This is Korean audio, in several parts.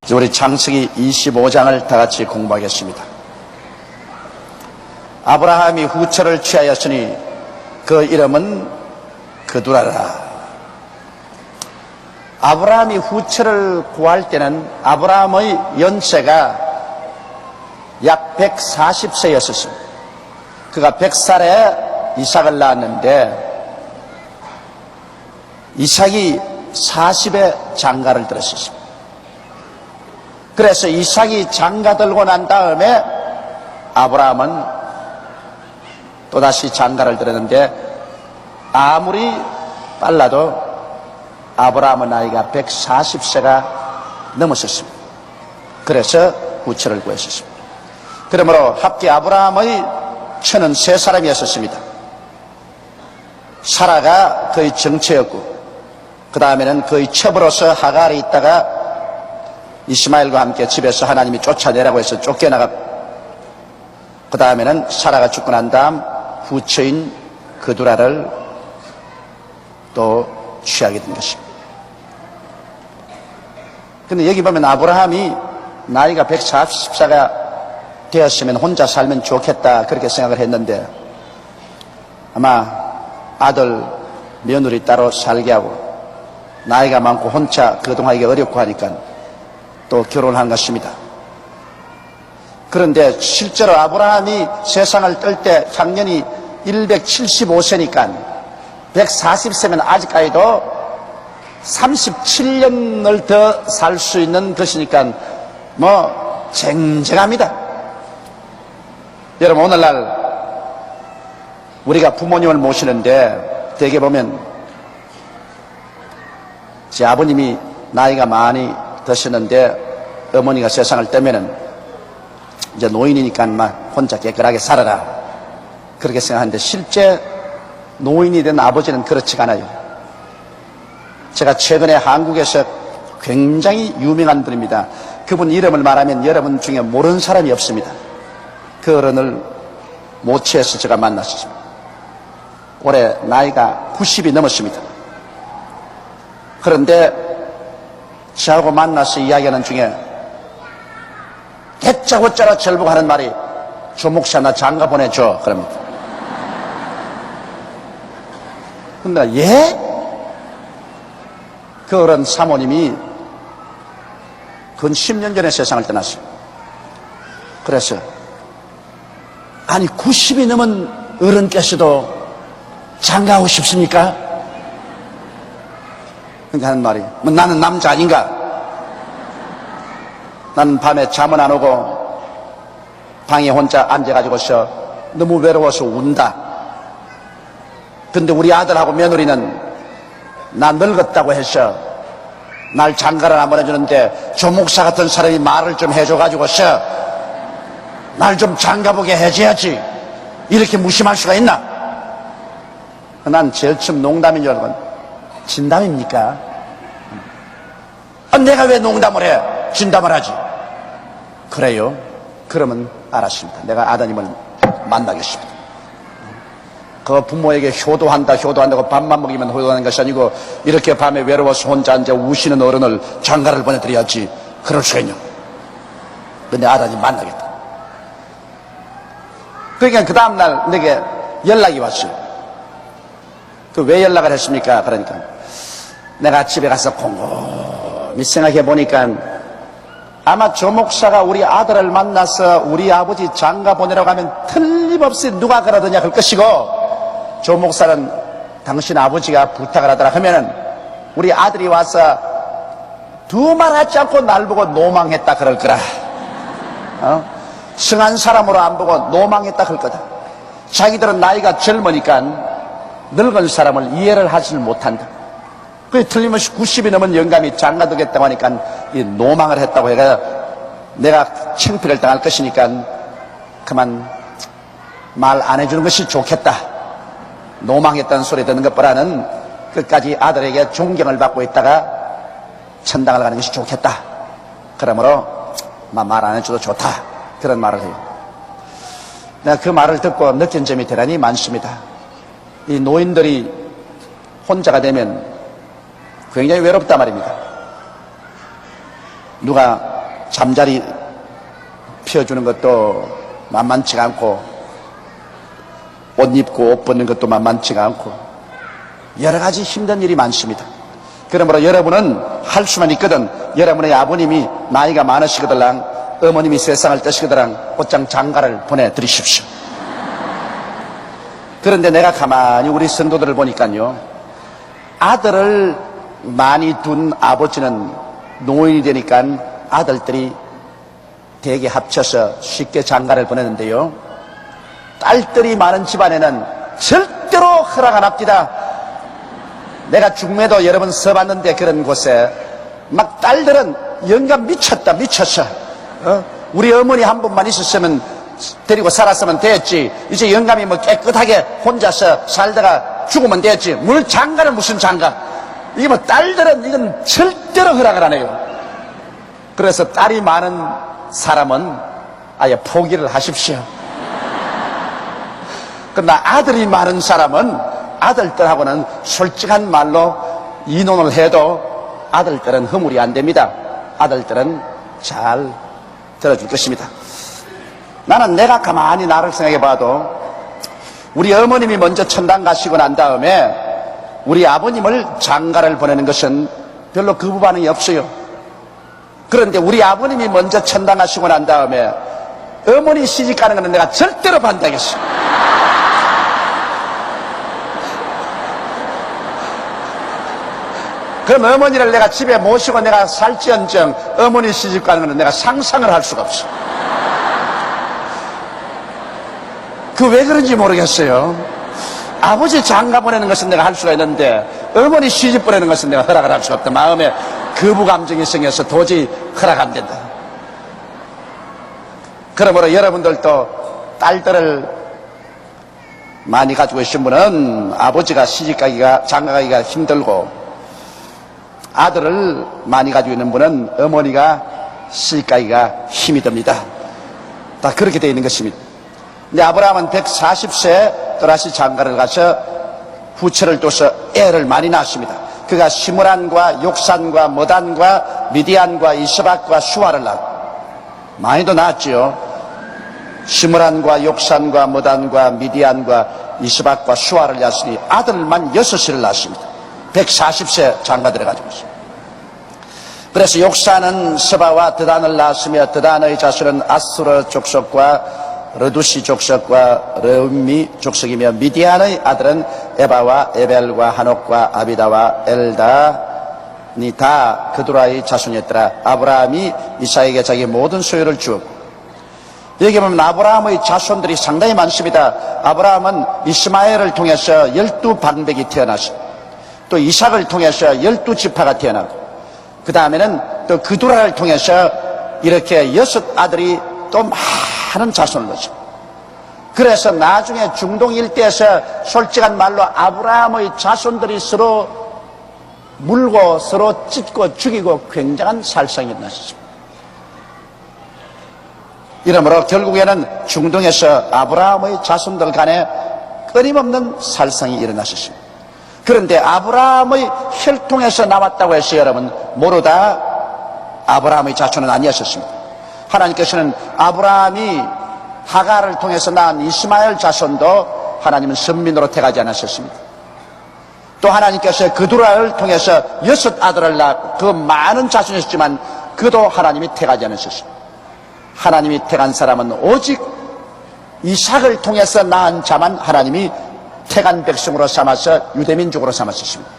우리 창세기 25장을 다 같이 공부하겠습니다. 아브라함이 후처를 취하였으니 그 이름은 그두라라. 아브라함이 후처를 구할 때는 아브라함의 연세가 약 140세였었습니다. 그가 100살에 이삭을 낳았는데 이삭이 40에 장가를 들었습니다. 그래서 이삭이 장가 들고 난 다음에 아브라함은 또다시 장가를 들었는데 아무리 빨라도 아브라함의 나이가 140세가 넘었었습니다. 그래서 후처를 구했었습니다. 그러므로 합계 아브라함의 처는 세 사람이었습니다. 사라가 그의 정체였고 그 다음에는 그의 첩으로서 하갈이 있다가 이스마엘과 함께 집에서 하나님이 쫓아내라고 해서 쫓겨나가, 그 다음에는 사라가 죽고 난 다음 후처인 그두라를 또 취하게 된 것입니다. 근데 여기 보면 아브라함이 나이가 140세가 되었으면 혼자 살면 좋겠다 그렇게 생각을 했는데 아마 아들 며느리 따로 살게 하고 나이가 많고 혼자 거동하기가 어렵고 하니까 또 결혼한 것입니다. 그런데 실제로 아브라함이 세상을 뜰 때 향년이 175세니까 140세면 아직까지도 37년을 더 살 수 있는 것이니까 뭐 쟁쟁합니다. 여러분, 오늘날 우리가 부모님을 모시는데 대개 보면 제 아버님이 나이가 많이 드셨는데 어머니가 세상을 떼면은 이제 노인이니까 막 혼자 깨끗하게 살아라 그렇게 생각하는데 실제 노인이 된 아버지는 그렇지가 않아요. 제가 최근에 한국에서 굉장히 유명한 분입니다. 그분 이름을 말하면 여러분 중에 모르는 사람이 없습니다. 그 어른을 모처에서 제가 만났습니다. 올해 나이가 90이 넘었습니다. 그런데 저하고 만나서 이야기하는 중에 대짜고짜라 저를 보고 하는 말이 조 목사 나 장가 보내줘 그럽니다. 근데 예? 그 어른 사모님이 근 10년 전에 세상을 떠났어요. 그래서 아니 90이 넘은 어른께서도 장가하고 싶습니까? 그러니까 하는 말이 뭐 나는 남자 아닌가? 나는 밤에 잠은 안 오고 방에 혼자 앉아가지고서 너무 외로워서 운다. 근데 우리 아들하고 며느리는 나 늙었다고 해서 날 장가를 안 보내주는데 조 목사 같은 사람이 말을 좀 해줘가지고서 날 좀 장가보게 해줘야지. 이렇게 무심할 수가 있나? 난 제일 처음 농담인 줄 알고 진담입니까? 내가 왜 농담을 해? 진담을 하지. 그래요? 그러면 알았습니다. 내가 아드님을 만나겠습니다. 그 부모에게 효도한다고 밥만 먹이면 효도하는 것이 아니고 이렇게 밤에 외로워서 혼자 앉아 우시는 어른을 장가를 보내드려야지. 그럴 수가 있냐. 근데 아드님 만나겠다. 그러니까 그 다음날 내게 연락이 왔어요. 그 왜 연락을 했습니까? 그러니까 내가 집에 가서 곰곰이 생각해 보니까 아마 조 목사가 우리 아들을 만나서 우리 아버지 장가 보내라고 하면 틀림없이 누가 그러더냐 할 것이고 조 목사는 당신 아버지가 부탁을 하더라 하면은 우리 아들이 와서 두 말 하지 않고 날 보고 노망했다 그럴 거라. 승한 사람으로 안 보고 노망했다 그럴 거다. 자기들은 나이가 젊으니까 늙은 사람을 이해를 하지를 못한다. 그 틀림없이 90이 넘은 영감이 장가들겠다고 하니까 이 노망을 했다고 해가 내가 창피를 당할 것이니까 그만 말 안 해주는 것이 좋겠다. 노망했다는 소리 듣는 것보다는 끝까지 아들에게 존경을 받고 있다가 천당을 가는 것이 좋겠다. 그러므로 말 안 해줘도 좋다. 그런 말을 해요. 내가 그 말을 듣고 느낀 점이 대단히 많습니다. 이 노인들이 혼자가 되면 굉장히 외롭단 말입니다. 누가 잠자리 피워주는 것도 만만치가 않고, 옷 입고 옷 벗는 것도 만만치가 않고, 여러 가지 힘든 일이 많습니다. 그러므로 여러분은 할 수만 있거든 여러분의 아버님이 나이가 많으시거들랑 어머님이 세상을 떠시거들랑 곧장 장가를 보내드리십시오. 그런데 내가 가만히 우리 성도들을 보니까요, 아들을 많이 둔 아버지는 노인이 되니까 아들들이 대개 합쳐서 쉽게 장가를 보내는데요, 딸들이 많은 집안에는 절대로 허락 안 합니다. 내가 중매도 여러 번 써봤는데 그런 곳에 막 딸들은 영감 미쳤다 미쳤어. 우리 어머니 한 분만 있었으면 데리고 살았으면 됐지, 이제 영감이 뭐 깨끗하게 혼자서 살다가 죽으면 됐지, 물 장가는 무슨 장가. 이게 뭐 딸들은 이건 절대로 허락을 안 해요. 그래서 딸이 많은 사람은 아예 포기를 하십시오. 그러나 아들이 많은 사람은 아들들하고는 솔직한 말로 이혼을 해도 아들들은 허물이 안 됩니다. 아들들은 잘 들어줄 것입니다. 나는 내가 가만히 나를 생각해 봐도 우리 어머님이 먼저 천당 가시고 난 다음에 우리 아버님을 장가를 보내는 것은 별로 거부 반응이 없어요. 그런데 우리 아버님이 먼저 천당 가시고 난 다음에 어머니 시집 가는 것은 내가 절대로 반대하겠어. 그럼 어머니를 내가 집에 모시고 내가 살지언정 어머니 시집 가는 것은 내가 상상을 할 수가 없어. 그 왜 그런지 모르겠어요. 아버지 장가 보내는 것은 내가 할 수가 있는데 어머니 시집 보내는 것은 내가 허락을 할 수가 없다. 마음에 거부 감정이 생겨서 도저히 허락 안 된다. 그러므로 여러분들도 딸들을 많이 가지고 계신 분은 아버지가 시집 가기가 장가 가기가 힘들고, 아들을 많이 가지고 있는 분은 어머니가 시집 가기가 힘이 듭니다. 다 그렇게 되어 있는 것입니다. 근데 아브라함은 140세 또다시 장가를 가서 후처를 둬서 애를 많이 낳았습니다. 그가 시므란과 욕산과 머단과 미디안과 이스박과 수아를 낳았고, 많이도 낳았지요. 시므란과 욕산과 머단과 미디안과 이스박과 수아를 낳았으니 아들만 6을 낳았습니다. 140세 장가 들어가지고 있습니다. 그래서 욕산은 스바와 드단을 낳았으며 드단의 자손은 아수르 족속과 르두시 족속과 르음미 족속이며 미디안의 아들은 에바와 에벨과 하녹과 아비다와 엘다니 다 그두라의 자손이었더라. 아브라함이 이삭에게 자기 모든 소유를 주었고, 여기 보면 아브라함의 자손들이 상당히 많습니다. 아브라함은 이스마엘을 통해서 12방백이 태어났습니다. 또 이삭을 통해서 12지파가 태어나고, 그 다음에는 또 그두라를 통해서 이렇게 6아들이 또 많은 자손을 낳죠. 그래서 나중에 중동 일대에서 솔직한 말로 아브라함의 자손들이 서로 물고 서로 찢고 죽이고 굉장한 살상이 일어났습니다. 이러므로 결국에는 중동에서 아브라함의 자손들 간에 끊임없는 살상이 일어났습니다. 그런데 아브라함의 혈통에서 나왔다고 해서 여러분 모두 다 아브라함의 자손은 아니었습니다. 하나님께서는 아브라함이 하갈을 통해서 낳은 이스마엘 자손도 하나님은 선민으로 택하지 않으셨습니다. 또 하나님께서 그두라를 통해서 6아들을 낳고 그 많은 자손이었지만 그도 하나님이 택하지 않으셨습니다. 하나님이 택한 사람은 오직 이삭을 통해서 낳은 자만 하나님이 택한 백성으로 삼아서 유대민족으로 삼았습니다.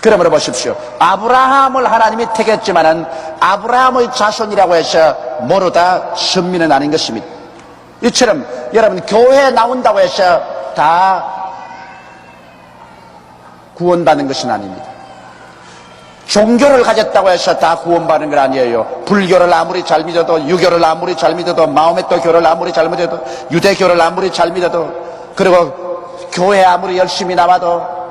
그러므로 보십시오. 아브라함을 하나님이 택했지만은 아브라함의 자손이라고 해서 모두 다 선민은 아닌 것입니다. 이처럼 여러분 교회에 나온다고 해서 다 구원받는 것은 아닙니다. 종교를 가졌다고 해서 다 구원받는 건 아니에요. 불교를 아무리 잘 믿어도, 유교를 아무리 잘 믿어도, 마호메토 교를 아무리 잘 믿어도, 유대교를 아무리 잘 믿어도, 그리고 교회 아무리 열심히 나와도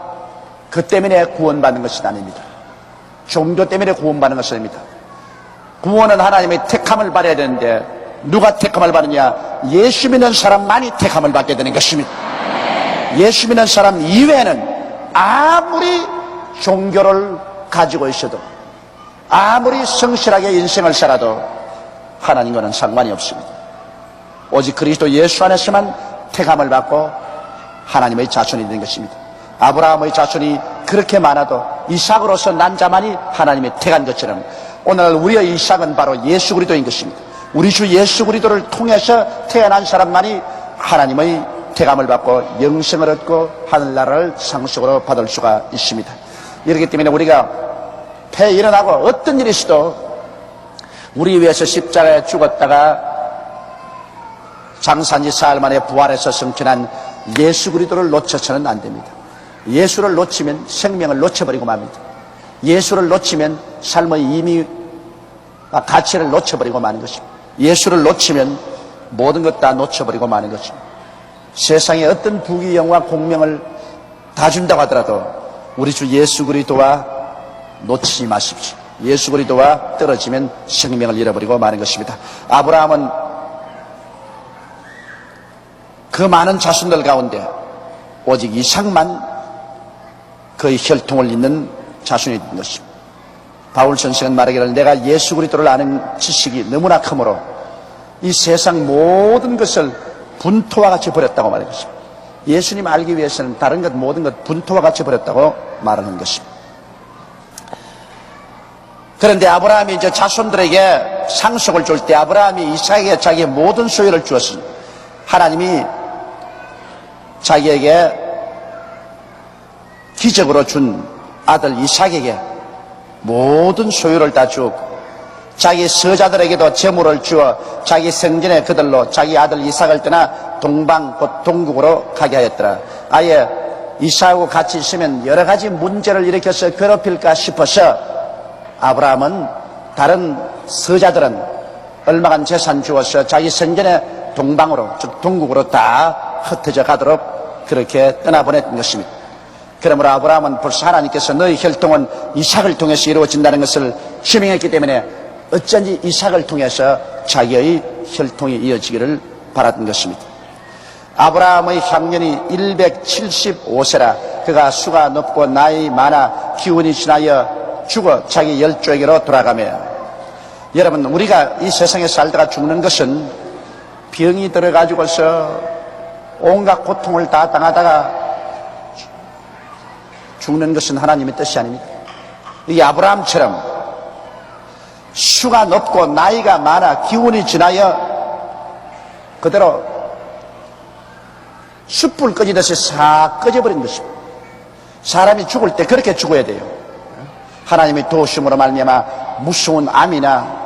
그 때문에 구원받는 것은 아닙니다. 종교 때문에 구원받는 것은 아닙니다. 구원은 하나님의 택함을 받아야 되는데 누가 택함을 받느냐? 예수 믿는 사람만이 택함을 받게 되는 것입니다. 예수 믿는 사람 이외에는 아무리 종교를 가지고 있어도 아무리 성실하게 인생을 살아도 하나님과는 상관이 없습니다. 오직 그리스도 예수 안에서만 택함을 받고 하나님의 자손이 된 것입니다. 아브라함의 자손이 그렇게 많아도 이삭으로서 난 자만이 하나님의 택한 것처럼 오늘 우리의 이삭은 바로 예수 그리스도인 것입니다. 우리 주 예수 그리스도를 통해서 태어난 사람만이 하나님의 택함을 받고 영생을 얻고 하늘나라를 상속으로 받을 수가 있습니다. 이렇기 때문에 우리가 폐에 일어나고 어떤 일이 있어도 우리 위해서 십자가에 죽었다가 장사한 지 사흘 만에 부활해서 성천한 예수 그리스도를 놓쳐서는 안 됩니다. 예수를 놓치면 생명을 놓쳐버리고 맙니다. 예수를 놓치면 삶의 의미와 가치를 놓쳐버리고 마는 것입니다. 예수를 놓치면 모든 것 다 놓쳐버리고 마는 것입니다. 세상에 어떤 부귀영화 공명을 다 준다고 하더라도 우리 주 예수 그리스도와 놓치지 마십시오. 예수 그리스도와 떨어지면 생명을 잃어버리고 마는 것입니다. 아브라함은 그 많은 자손들 가운데 오직 이삭만 그의 혈통을 잇는 자손이 된 것입니다. 바울 선생은 말하기를 내가 예수 그리스도를 아는 지식이 너무나 크므로 이 세상 모든 것을 분토와 같이 버렸다고 말한 것입니다. 예수님 알기 위해서는 다른 것 모든 것 분토와 같이 버렸다고 말하는 것입니다. 그런데 아브라함이 이제 자손들에게 상속을 줄 때 아브라함이 이삭에게 자기의 모든 소유를 주었습니다. 하나님이 자기에게 기적으로 준 아들 이삭에게 모든 소유를 다 주었고 자기 서자들에게도 재물을 주어 자기 생전에 그들로 자기 아들 이삭을 떠나 동방 곧 동국으로 가게 하였더라. 아예 이삭하고 같이 있으면 여러 가지 문제를 일으켜서 괴롭힐까 싶어서 아브라함은 다른 서자들은 얼마간 재산 주어서 자기 생전에 동방으로 즉 동국으로 다 흩어져 가도록 그렇게 떠나보냈던 것입니다. 그러므로 아브라함은 벌써 하나님께서 너희 혈통은 이삭을 통해서 이루어진다는 것을 증명했기 때문에 어쩐지 이삭을 통해서 자기의 혈통이 이어지기를 바랐던 것입니다. 아브라함의 향년이 175세라 그가 수가 높고 나이 많아 기운이 지나여 죽어 자기 열조에게로 돌아가며 여러분 우리가 이 세상에 살다가 죽는 것은 병이 들어가지고서 온갖 고통을 다 당하다가 죽는 것은 하나님의 뜻이 아닙니다. 이 아브라함처럼 수가 높고 나이가 많아 기운이 지나여 그대로 숯불 꺼지듯이 싹 꺼져버린 것입니다. 사람이 죽을 때 그렇게 죽어야 돼요. 하나님의 도우심으로 말미암아 무서운 암이나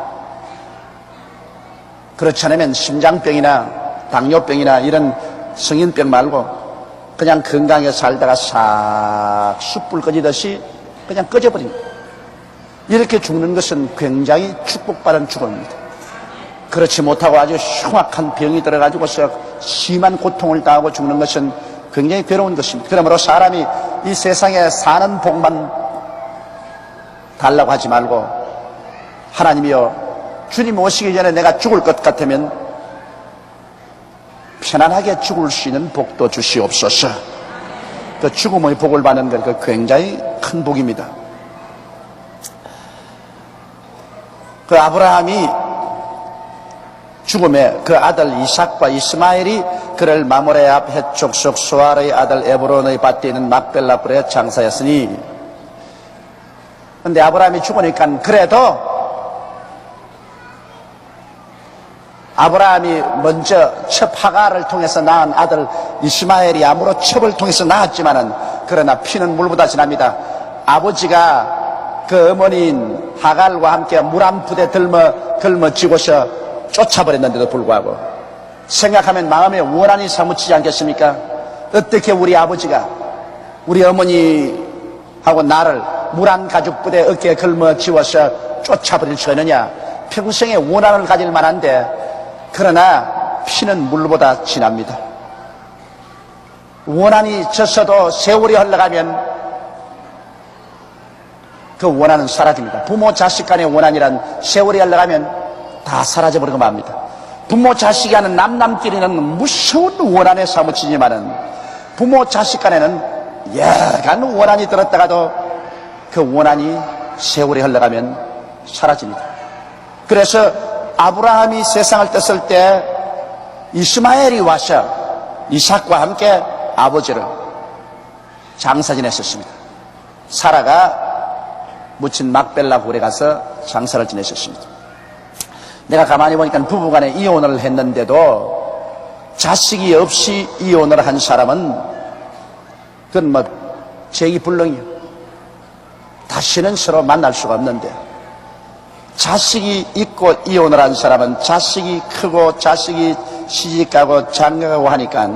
그렇지 않으면 심장병이나 당뇨병이나 이런 성인병 말고 그냥 건강하게 살다가 싹 숯불 꺼지듯이 그냥 꺼져버립니다. 이렇게 죽는 것은 굉장히 축복받은 죽음입니다. 그렇지 못하고 아주 흉악한 병이 들어가지고서 심한 고통을 당하고 죽는 것은 굉장히 괴로운 것입니다. 그러므로 사람이 이 세상에 사는 복만 달라고 하지 말고 하나님이여 주님 오시기 전에 내가 죽을 것 같으면 편안하게 죽을 수 있는 복도 주시옵소서. 그 죽음의 복을 받는 것 굉장히 큰 복입니다. 그 아브라함이 죽음에 그 아들 이삭과 이스마엘이 그를 마모레 앞 해족속 소알의 아들 에브론의 밭에 있는 막벨라 굴에 장사했으니 근데 아브라함이 죽으니까 그래도 아브라함이 먼저 첩 하가를 통해서 낳은 아들 이스마엘이 아무로 첩을 통해서 낳았지만은 그러나 피는 물보다 진합니다. 아버지가 그 어머니인 하갈과 함께 물 한 푸대 짊어지고서 쫓아버렸는데도 불구하고 생각하면 마음에 원한이 사무치지 않겠습니까? 어떻게 우리 아버지가 우리 어머니하고 나를 물 한 가죽 부대 어깨에 짊어지워서 쫓아버릴 수 있느냐? 평생에 원한을 가질 만한데 그러나 피는 물보다 진합니다. 원한이 졌어도 세월이 흘러가면 그 원한은 사라집니다. 부모 자식 간의 원한이란 세월이 흘러가면 다 사라져버리고 맙니다. 부모 자식이 하는 남남끼리는 무서운 원한에 사무치지만은 부모 자식 간에는 여간 원한이 들었다가도 그 원한이 세월이 흘러가면 사라집니다. 그래서 아브라함이 세상을 떴을 때 이스마엘이 와서 이삭과 함께 아버지를 장사 지냈었습니다. 사라가 묻힌 막벨라 굴에 가서 장사를 지냈었습니다. 내가 가만히 보니까 부부간에 이혼을 했는데도 자식이 없이 이혼을 한 사람은 그건 뭐 제기불능이요. 다시는 서로 만날 수가 없는데, 자식이 있고 이혼을 한 사람은 자식이 크고 자식이 시집가고 장가가고 하니까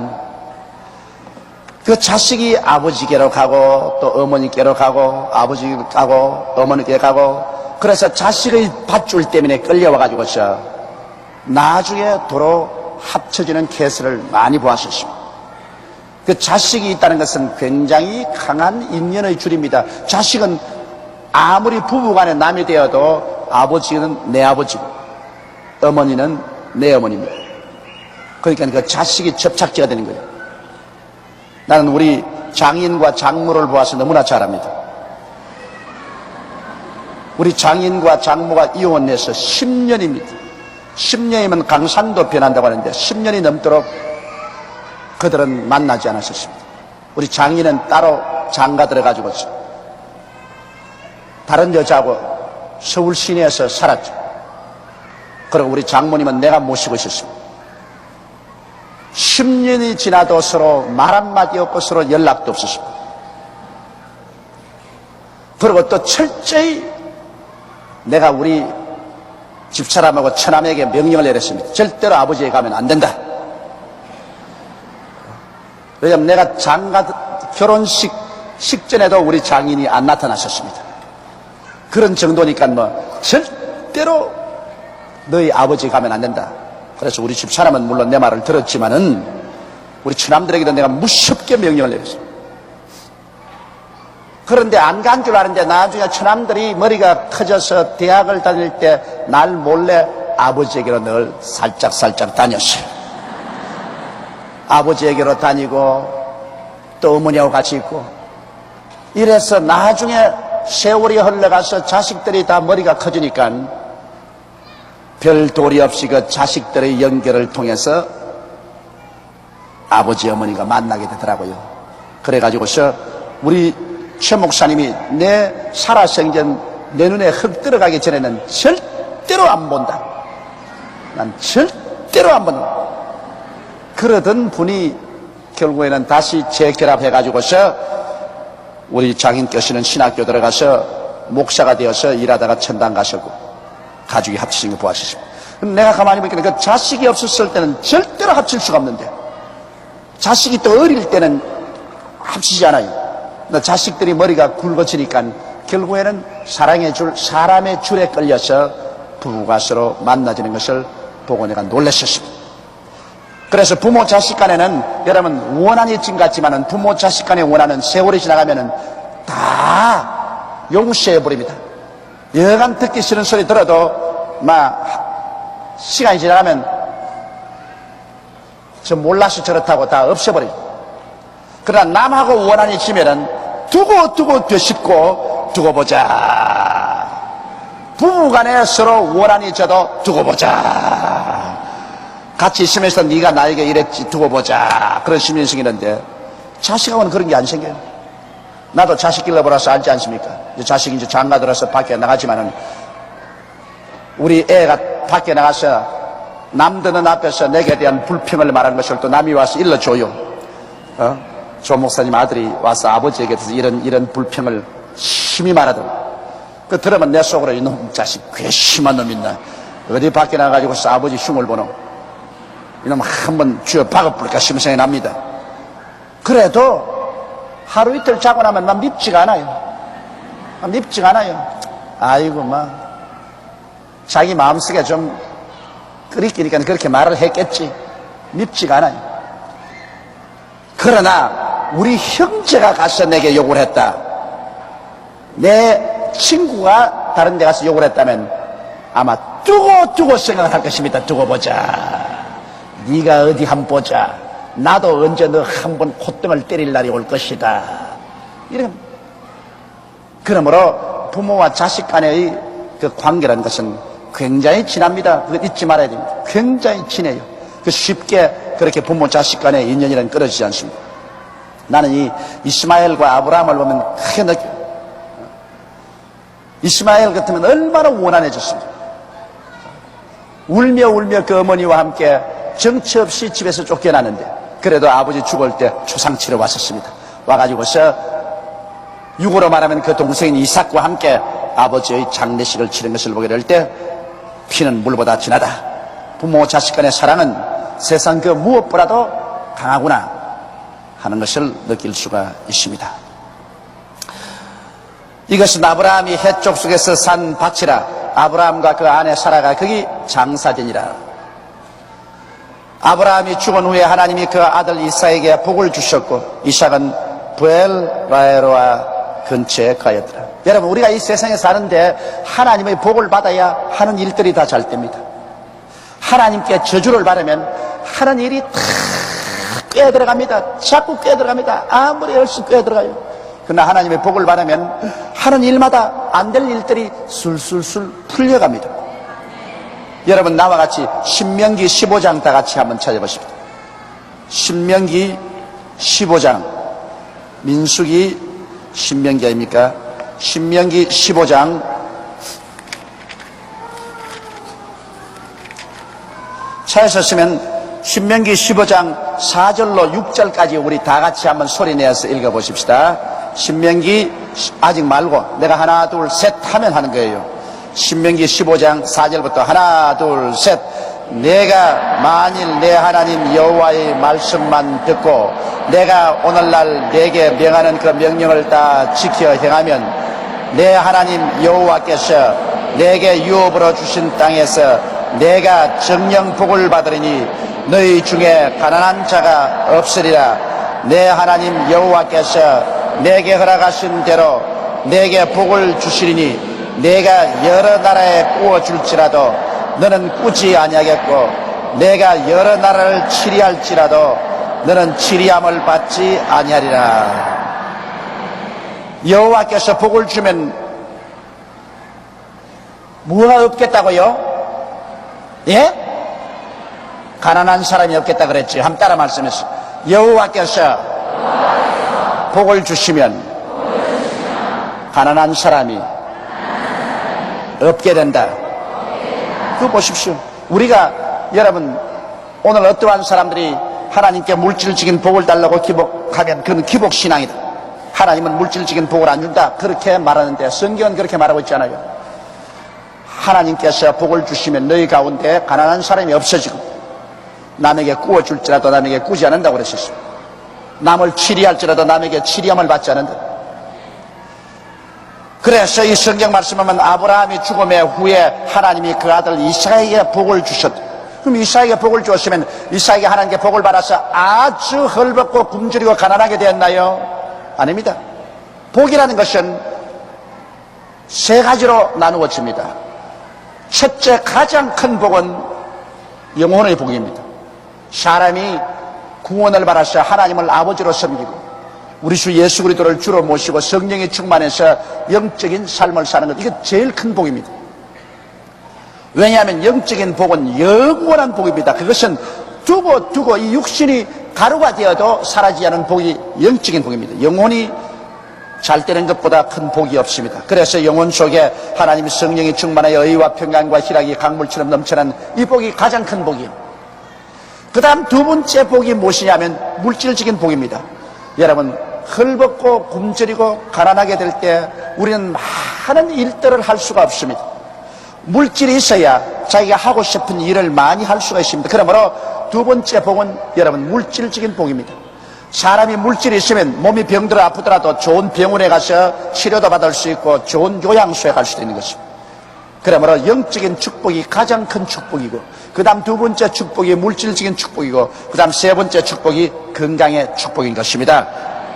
그 자식이 아버지께로 가고 또 어머니께로 가고 아버지께로 가고 어머니께로 가고, 그래서 자식의 밧줄 때문에 끌려와가지고서 나중에 도로 합쳐지는 케이스를 많이 보았었습니다. 그 자식이 있다는 것은 굉장히 강한 인연의 줄입니다. 자식은 아무리 부부간에 남이 되어도 아버지는 내 아버지고 어머니는 내 어머니입니다. 그러니까 그 자식이 접착제가 되는 거예요. 나는 우리 장인과 장모를 보아서 너무나 잘 압니다. 우리 장인과 장모가 이혼해서 10년입니다. 10년이면 강산도 변한다고 하는데 10년이 넘도록 그들은 만나지 않았었습니다. 우리 장인은 따로 장가 들어가지고 다른 여자하고 서울 시내에서 살았죠. 그리고 우리 장모님은 내가 모시고 있었습니다. 10년이 지나도 서로 말 한마디 없고 서로 연락도 없었습니다. 그리고 또 철저히 내가 우리 집사람하고 처남에게 명령을 내렸습니다. 절대로 아버지에 가면 안 된다. 왜냐하면 내가 장가 결혼식 식전에도 우리 장인이 안 나타나셨습니다. 그런 정도니까 뭐 절대로 너희 아버지 가면 안 된다. 그래서 우리 집사람은 물론 내 말을 들었지만은 우리 처남들에게도 내가 무섭게 명령을 내렸습니다. 그런데 안 간 줄 아는데 나중에 처남들이 머리가 커져서 대학을 다닐 때 날 몰래 아버지에게로 늘 살짝 다녔어요. 아버지에게로 다니고 또 어머니하고 같이 있고, 이래서 나중에 세월이 흘러가서 자식들이 다 머리가 커지니까 별 도리 없이 그 자식들의 연결을 통해서 아버지 어머니가 만나게 되더라고요. 그래가지고서 우리 최 목사님이 내 살아생전 내 눈에 흙 들어가기 전에는 절대로 안 본다. 난 절대로 안 본다. 그러던 분이 결국에는 다시 재결합해가지고서 우리 장인께서는 신학교 들어가서 목사가 되어서 일하다가 천당 가셨고 가족이 합치신 거 보았습니다. 내가 가만히 보니까 그 자식이 없었을 때는 절대로 합칠 수가 없는데, 자식이 또 어릴 때는 합치지 않아요. 자식들이 머리가 굵어지니까 결국에는 사람의 줄에 끌려서 부부가 서로 만나지는 것을 보고 내가 놀랐었습니다. 그래서 부모 자식 간에는 여러분 원한이 진 같지만은 부모 자식 간의 원한은 세월이 지나가면은 다 용서해버립니다. 여간 듣기 싫은 소리 들어도 막 시간이 지나가면 저 몰라서 저렇다고 다 없애버려요. 그러나 남하고 원한이 지면은 두고 되씹고 두고 보자. 부부간에 서로 원한이 져도 두고 보자. 같이 있으면서 네가 나에게 이랬지 두고 보자. 그런 심리 생기는데 자식하고는 그런 게 안 생겨요. 나도 자식 길러보라서 알지 않습니까? 자식이 이제 장가 들어서 밖에 나가지만은 우리 애가 밖에 나가서 남들은 앞에서 내게 대한 불평을 말하는 것을 또 남이 와서 일러줘요. 조 목사님 아들이 와서 아버지에게 대해서 이런 불평을 심히 말하더라고. 그 들으면 내 속으로 이놈 자식 괘씸한 놈 있나. 어디 밖에 나가가지고서 아버지 흉을 보노. 이놈 한번 쥐어 박아볼까 싶은 생각이 납니다. 그래도 하루 이틀 자고 나면 막 밉지가 않아요. 밉지가 않아요. 아이고 막 자기 마음속에 좀 끓이끼니까 그렇게 말을 했겠지. 밉지가 않아요. 그러나 우리 형제가 가서 내게 욕을 했다. 내 친구가 다른 데 가서 욕을 했다면 아마 두고 생각을 할 것입니다. 두고 보자. 네가 어디 한번 보자. 나도 언제 너 한번 콧등을 때릴 날이 올 것이다. 이런 그러므로 부모와 자식 간의 그 관계라는 것은 굉장히 진합니다. 그거 잊지 말아야 됩니다. 굉장히 진해요. 그 쉽게 그렇게 부모 자식 간의 인연이란 끊어지지 않습니다. 나는 이 이스마엘과 아브라함을 보면 크게 느껴요. 이스마엘 같으면 얼마나 원한해졌습니다. 울며 울며 그 어머니와 함께 정처 없이 집에서 쫓겨나는데 그래도 아버지 죽을 때 초상치러 왔었습니다. 와가지고서 육으로 말하면 그 동생인 이삭과 함께 아버지의 장례식을 치른 것을 보게 될 때 피는 물보다 진하다. 부모 자식 간의 사랑은 세상 그 무엇보다도 강하구나 하는 것을 느낄 수가 있습니다. 이것은 아브라함이 해쪽 속에서 산 밭이라. 아브라함과 그 아내 사라가 거기 장사되니라. 아브라함이 죽은 후에 하나님이 그 아들 이삭에게 복을 주셨고 이삭은 부엘라헤로아 근처에 가였더라. 여러분, 우리가 이 세상에 사는데 하나님의 복을 받아야 하는 일들이 다 잘 됩니다. 하나님께 저주를 바라면 하는 일이 다 꿰들어갑니다. 자꾸 꿰들어갑니다. 아무리 열심히 꿰들어가요. 그러나 하나님의 복을 바라면 하는 일마다 안 될 일들이 술술술 풀려갑니다. 여러분, 나와 같이 신명기 15장 다 같이 한번 찾아보십시오. 신명기 15장, 민수기 신명기 아닙니까? 신명기 15장 찾으셨으면 신명기 15장 4절로 6절까지 우리 다 같이 한번 소리내어서 읽어보십시다. 신명기 아직 말고 내가 하나 둘 셋 하면 하는 거예요. 신명기 15장 4절부터 하나 둘 셋. 내가 만일 내 하나님 여호와의 말씀만 듣고 내가 오늘날 내게 명하는 그 명령을 다 지켜 행하면 내 하나님 여호와께서 내게 유업으로 주신 땅에서 내가 정령 복을 받으리니 너희 중에 가난한 자가 없으리라. 내 하나님 여호와께서 내게 허락하신 대로 내게 복을 주시리니 내가 여러 나라에 구워줄지라도 너는 꾸지 아니하겠고 내가 여러 나라를 치리할지라도 너는 치리함을 받지 아니하리라. 여호와께서 복을 주면 뭐가 없겠다고요? 예? 가난한 사람이 없겠다 그랬지. 한번 따라 말씀했어. 여호와께서 복을 주시면 가난한 사람이 없게 된다. 그거 보십시오. 우리가 여러분 오늘 어떠한 사람들이 하나님께 물질적인 복을 달라고 기복하면 그건 기복신앙이다. 하나님은 물질적인 복을 안 준다 그렇게 말하는데 성경은 그렇게 말하고 있지 않아요. 하나님께서 복을 주시면 너희 가운데 가난한 사람이 없어지고 남에게 구워줄지라도 남에게 꾸지 않는다고 그랬었어요. 남을 치리할지라도 남에게 치리함을 받지 않는다. 그래서 이 성경 말씀하면 아브라함이 죽음의 후에 하나님이 그 아들 이삭에게 복을 주셨다. 그럼 이삭에게 복을 주었으면 이삭에게 하나님께 복을 받아서 아주 헐벗고 굶주리고 가난하게 되었나요? 아닙니다. 복이라는 것은 세 가지로 나누어집니다. 첫째, 가장 큰 복은 영혼의 복입니다. 사람이 구원을 받아서 하나님을 아버지로 섬기고 우리 주 예수 그리스도를 주로 모시고 성령이 충만해서 영적인 삶을 사는 것, 이게 제일 큰 복입니다. 왜냐하면 영적인 복은 영원한 복입니다. 그것은 두고 이 육신이 가루가 되어도 사라지지 않은 복이 영적인 복입니다. 영혼이 잘 되는 것보다 큰 복이 없습니다. 그래서 영혼 속에 하나님의 성령이 충만하여 의와 평강과 희락이 강물처럼 넘쳐난 이 복이 가장 큰 복이에요. 그 다음 두 번째 복이 무엇이냐면 물질적인 복입니다. 여러분, 헐벗고 굶주리고 가난하게 될 때 우리는 많은 일들을 할 수가 없습니다. 물질이 있어야 자기가 하고 싶은 일을 많이 할 수가 있습니다. 그러므로 두 번째 복은 여러분 물질적인 복입니다. 사람이 물질이 있으면 몸이 병들어 아프더라도 좋은 병원에 가서 치료도 받을 수 있고 좋은 요양소에 갈 수도 있는 것입니다. 그러므로 영적인 축복이 가장 큰 축복이고 그 다음 두 번째 축복이 물질적인 축복이고 그 다음 세 번째 축복이 건강의 축복인 것입니다.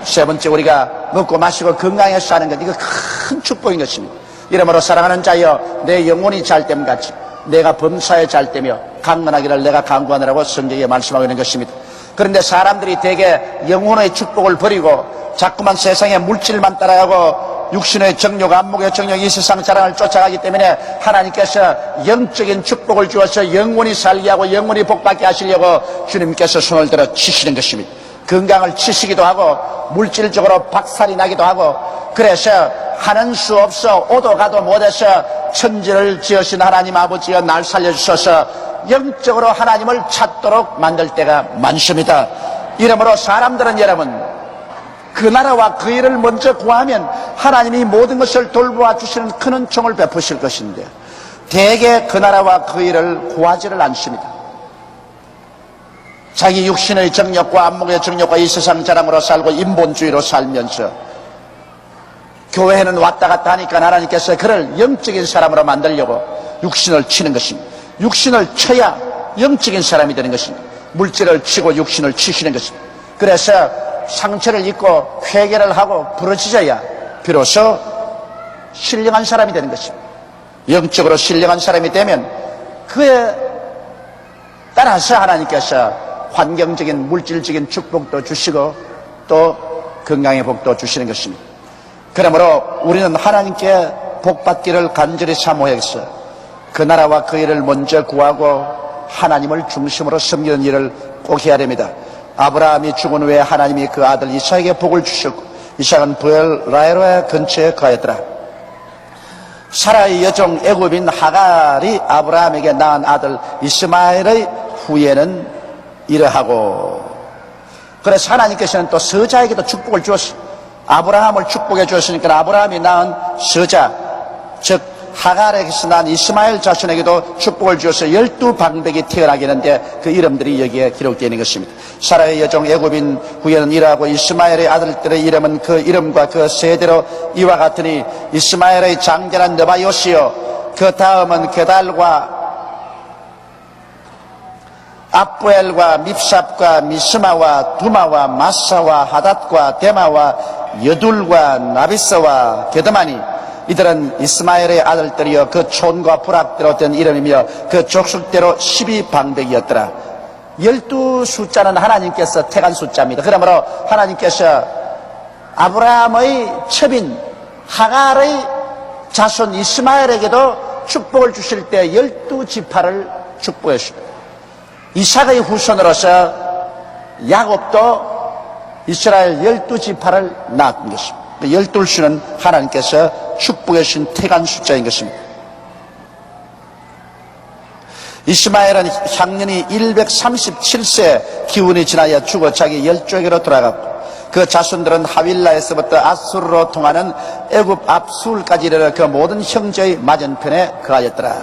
세 번째, 우리가 먹고 마시고 건강해서 사는 것, 이거 큰 축복인 것입니다. 이러므로 사랑하는 자여, 내 영혼이 잘됨 같이 내가 범사에 잘되며 강건하기를 내가 강구하느라고 성경에 말씀하고 있는 것입니다. 그런데 사람들이 대개 영혼의 축복을 버리고 자꾸만 세상의 물질만 따라가고 육신의 정욕, 안목의 정욕, 이 세상 자랑을 쫓아가기 때문에 하나님께서 영적인 축복을 주어서 영원히 살게 하고 영원히 복받게 하시려고 주님께서 손을 들어 치시는 것입니다. 건강을 치시기도 하고 물질적으로 박살이 나기도 하고, 그래서 하는 수 없어 오도 가도 못해서 천지를 지으신 하나님 아버지여 날 살려주셔서 영적으로 하나님을 찾도록 만들 때가 많습니다. 이러므로 사람들은 여러분, 그 나라와 그 일을 먼저 구하면 하나님이 모든 것을 돌보아 주시는 큰 은총을 베푸실 것인데, 대개 그 나라와 그 일을 구하지를 않습니다. 자기 육신의 정욕과 안목의 정욕과 이 세상 자랑으로 살고 인본주의로 살면서 교회에는 왔다 갔다 하니까 하나님께서 그를 영적인 사람으로 만들려고 육신을 치는 것입니다. 육신을 쳐야 영적인 사람이 되는 것입니다. 물질을 치고 육신을 치시는 것입니다. 그래서 상처를 입고 회개를 하고 부러지져야 비로소 신령한 사람이 되는 것입니다. 영적으로 신령한 사람이 되면 그에 따라서 하나님께서 환경적인 물질적인 축복도 주시고 또 건강의 복도 주시는 것입니다. 그러므로 우리는 하나님께 복받기를 간절히 사모해서 그 나라와 그 일을 먼저 구하고 하나님을 중심으로 섬기는 일을 꼭 해야 됩니다. 아브라함이 죽은 후에 하나님이 그 아들 이삭에게 복을 주셨고, 이삭은 브엘라헬의 근처에 거했더라. 사라의 여종 애굽인 하갈이 아브라함에게 낳은 아들 이스마엘의 후예는 이러하고, 그래서 하나님께서는 또 서자에게도 축복을 주었어요. 아브라함을 축복해 주었으니까 아브라함이 낳은 서자, 즉 하갈에게서 난 이스마엘 자손에게도 축복을 주어서 12방백이 태어나게 했는데 그 이름들이 여기에 기록되어 있는 것입니다. 사라의 여종 애굽인 후예는 이러하고, 이스마엘의 아들들의 이름은 그 이름과 그 세대로 이와 같으니, 이스마엘의 장자는 느바요시요, 그 다음은 게달과 압부엘과 밉삽과 미스마와 두마와 마사와 하닷과 데마와 여둘과 나비스와 게드마니, 이들은 이스마엘의 아들들이여 그 촌과 부락대로 된 이름이며 그 족속대로 12방백이었더라. 12숫자는 하나님께서 택한 숫자입니다. 그러므로 하나님께서 아브라함의 첩인 하갈의 자손 이스마엘에게도 축복을 주실 때 12지파를 축복했습니다. 이삭의 후손으로서 야곱도 이스라엘 12지파를 낳은 것입니다. 12수는 하나님께서 축복해 주신 태간 숫자인 것입니다. 이스마엘은 향년이 137세 기운이 지나야 죽어 자기 열조에게로 돌아갔고, 그 자손들은 하윌라에서부터 아수르로 통하는 애굽 압술까지 이르러 그 모든 형제의 맞은편에 거하였더라.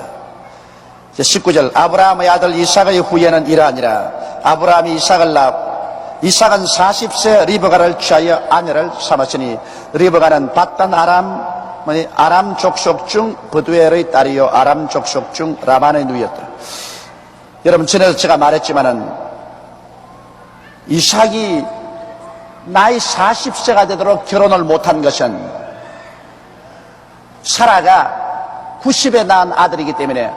19절, 아브라함의 아들 이삭의 후예는 이러하니라. 아브라함이 이삭을 낳았고, 이삭은 40세 리브가를 취하여 아내를 삼았으니, 리브가는 바단 아람 족속 중 브두엘의 딸이요 아람 족속 중 라반의 누이였더라. 여러분, 전에도 제가 말했지만은 이삭이 나이 40세가 되도록 결혼을 못한 것은 사라가 90에 낳은 아들이기 때문에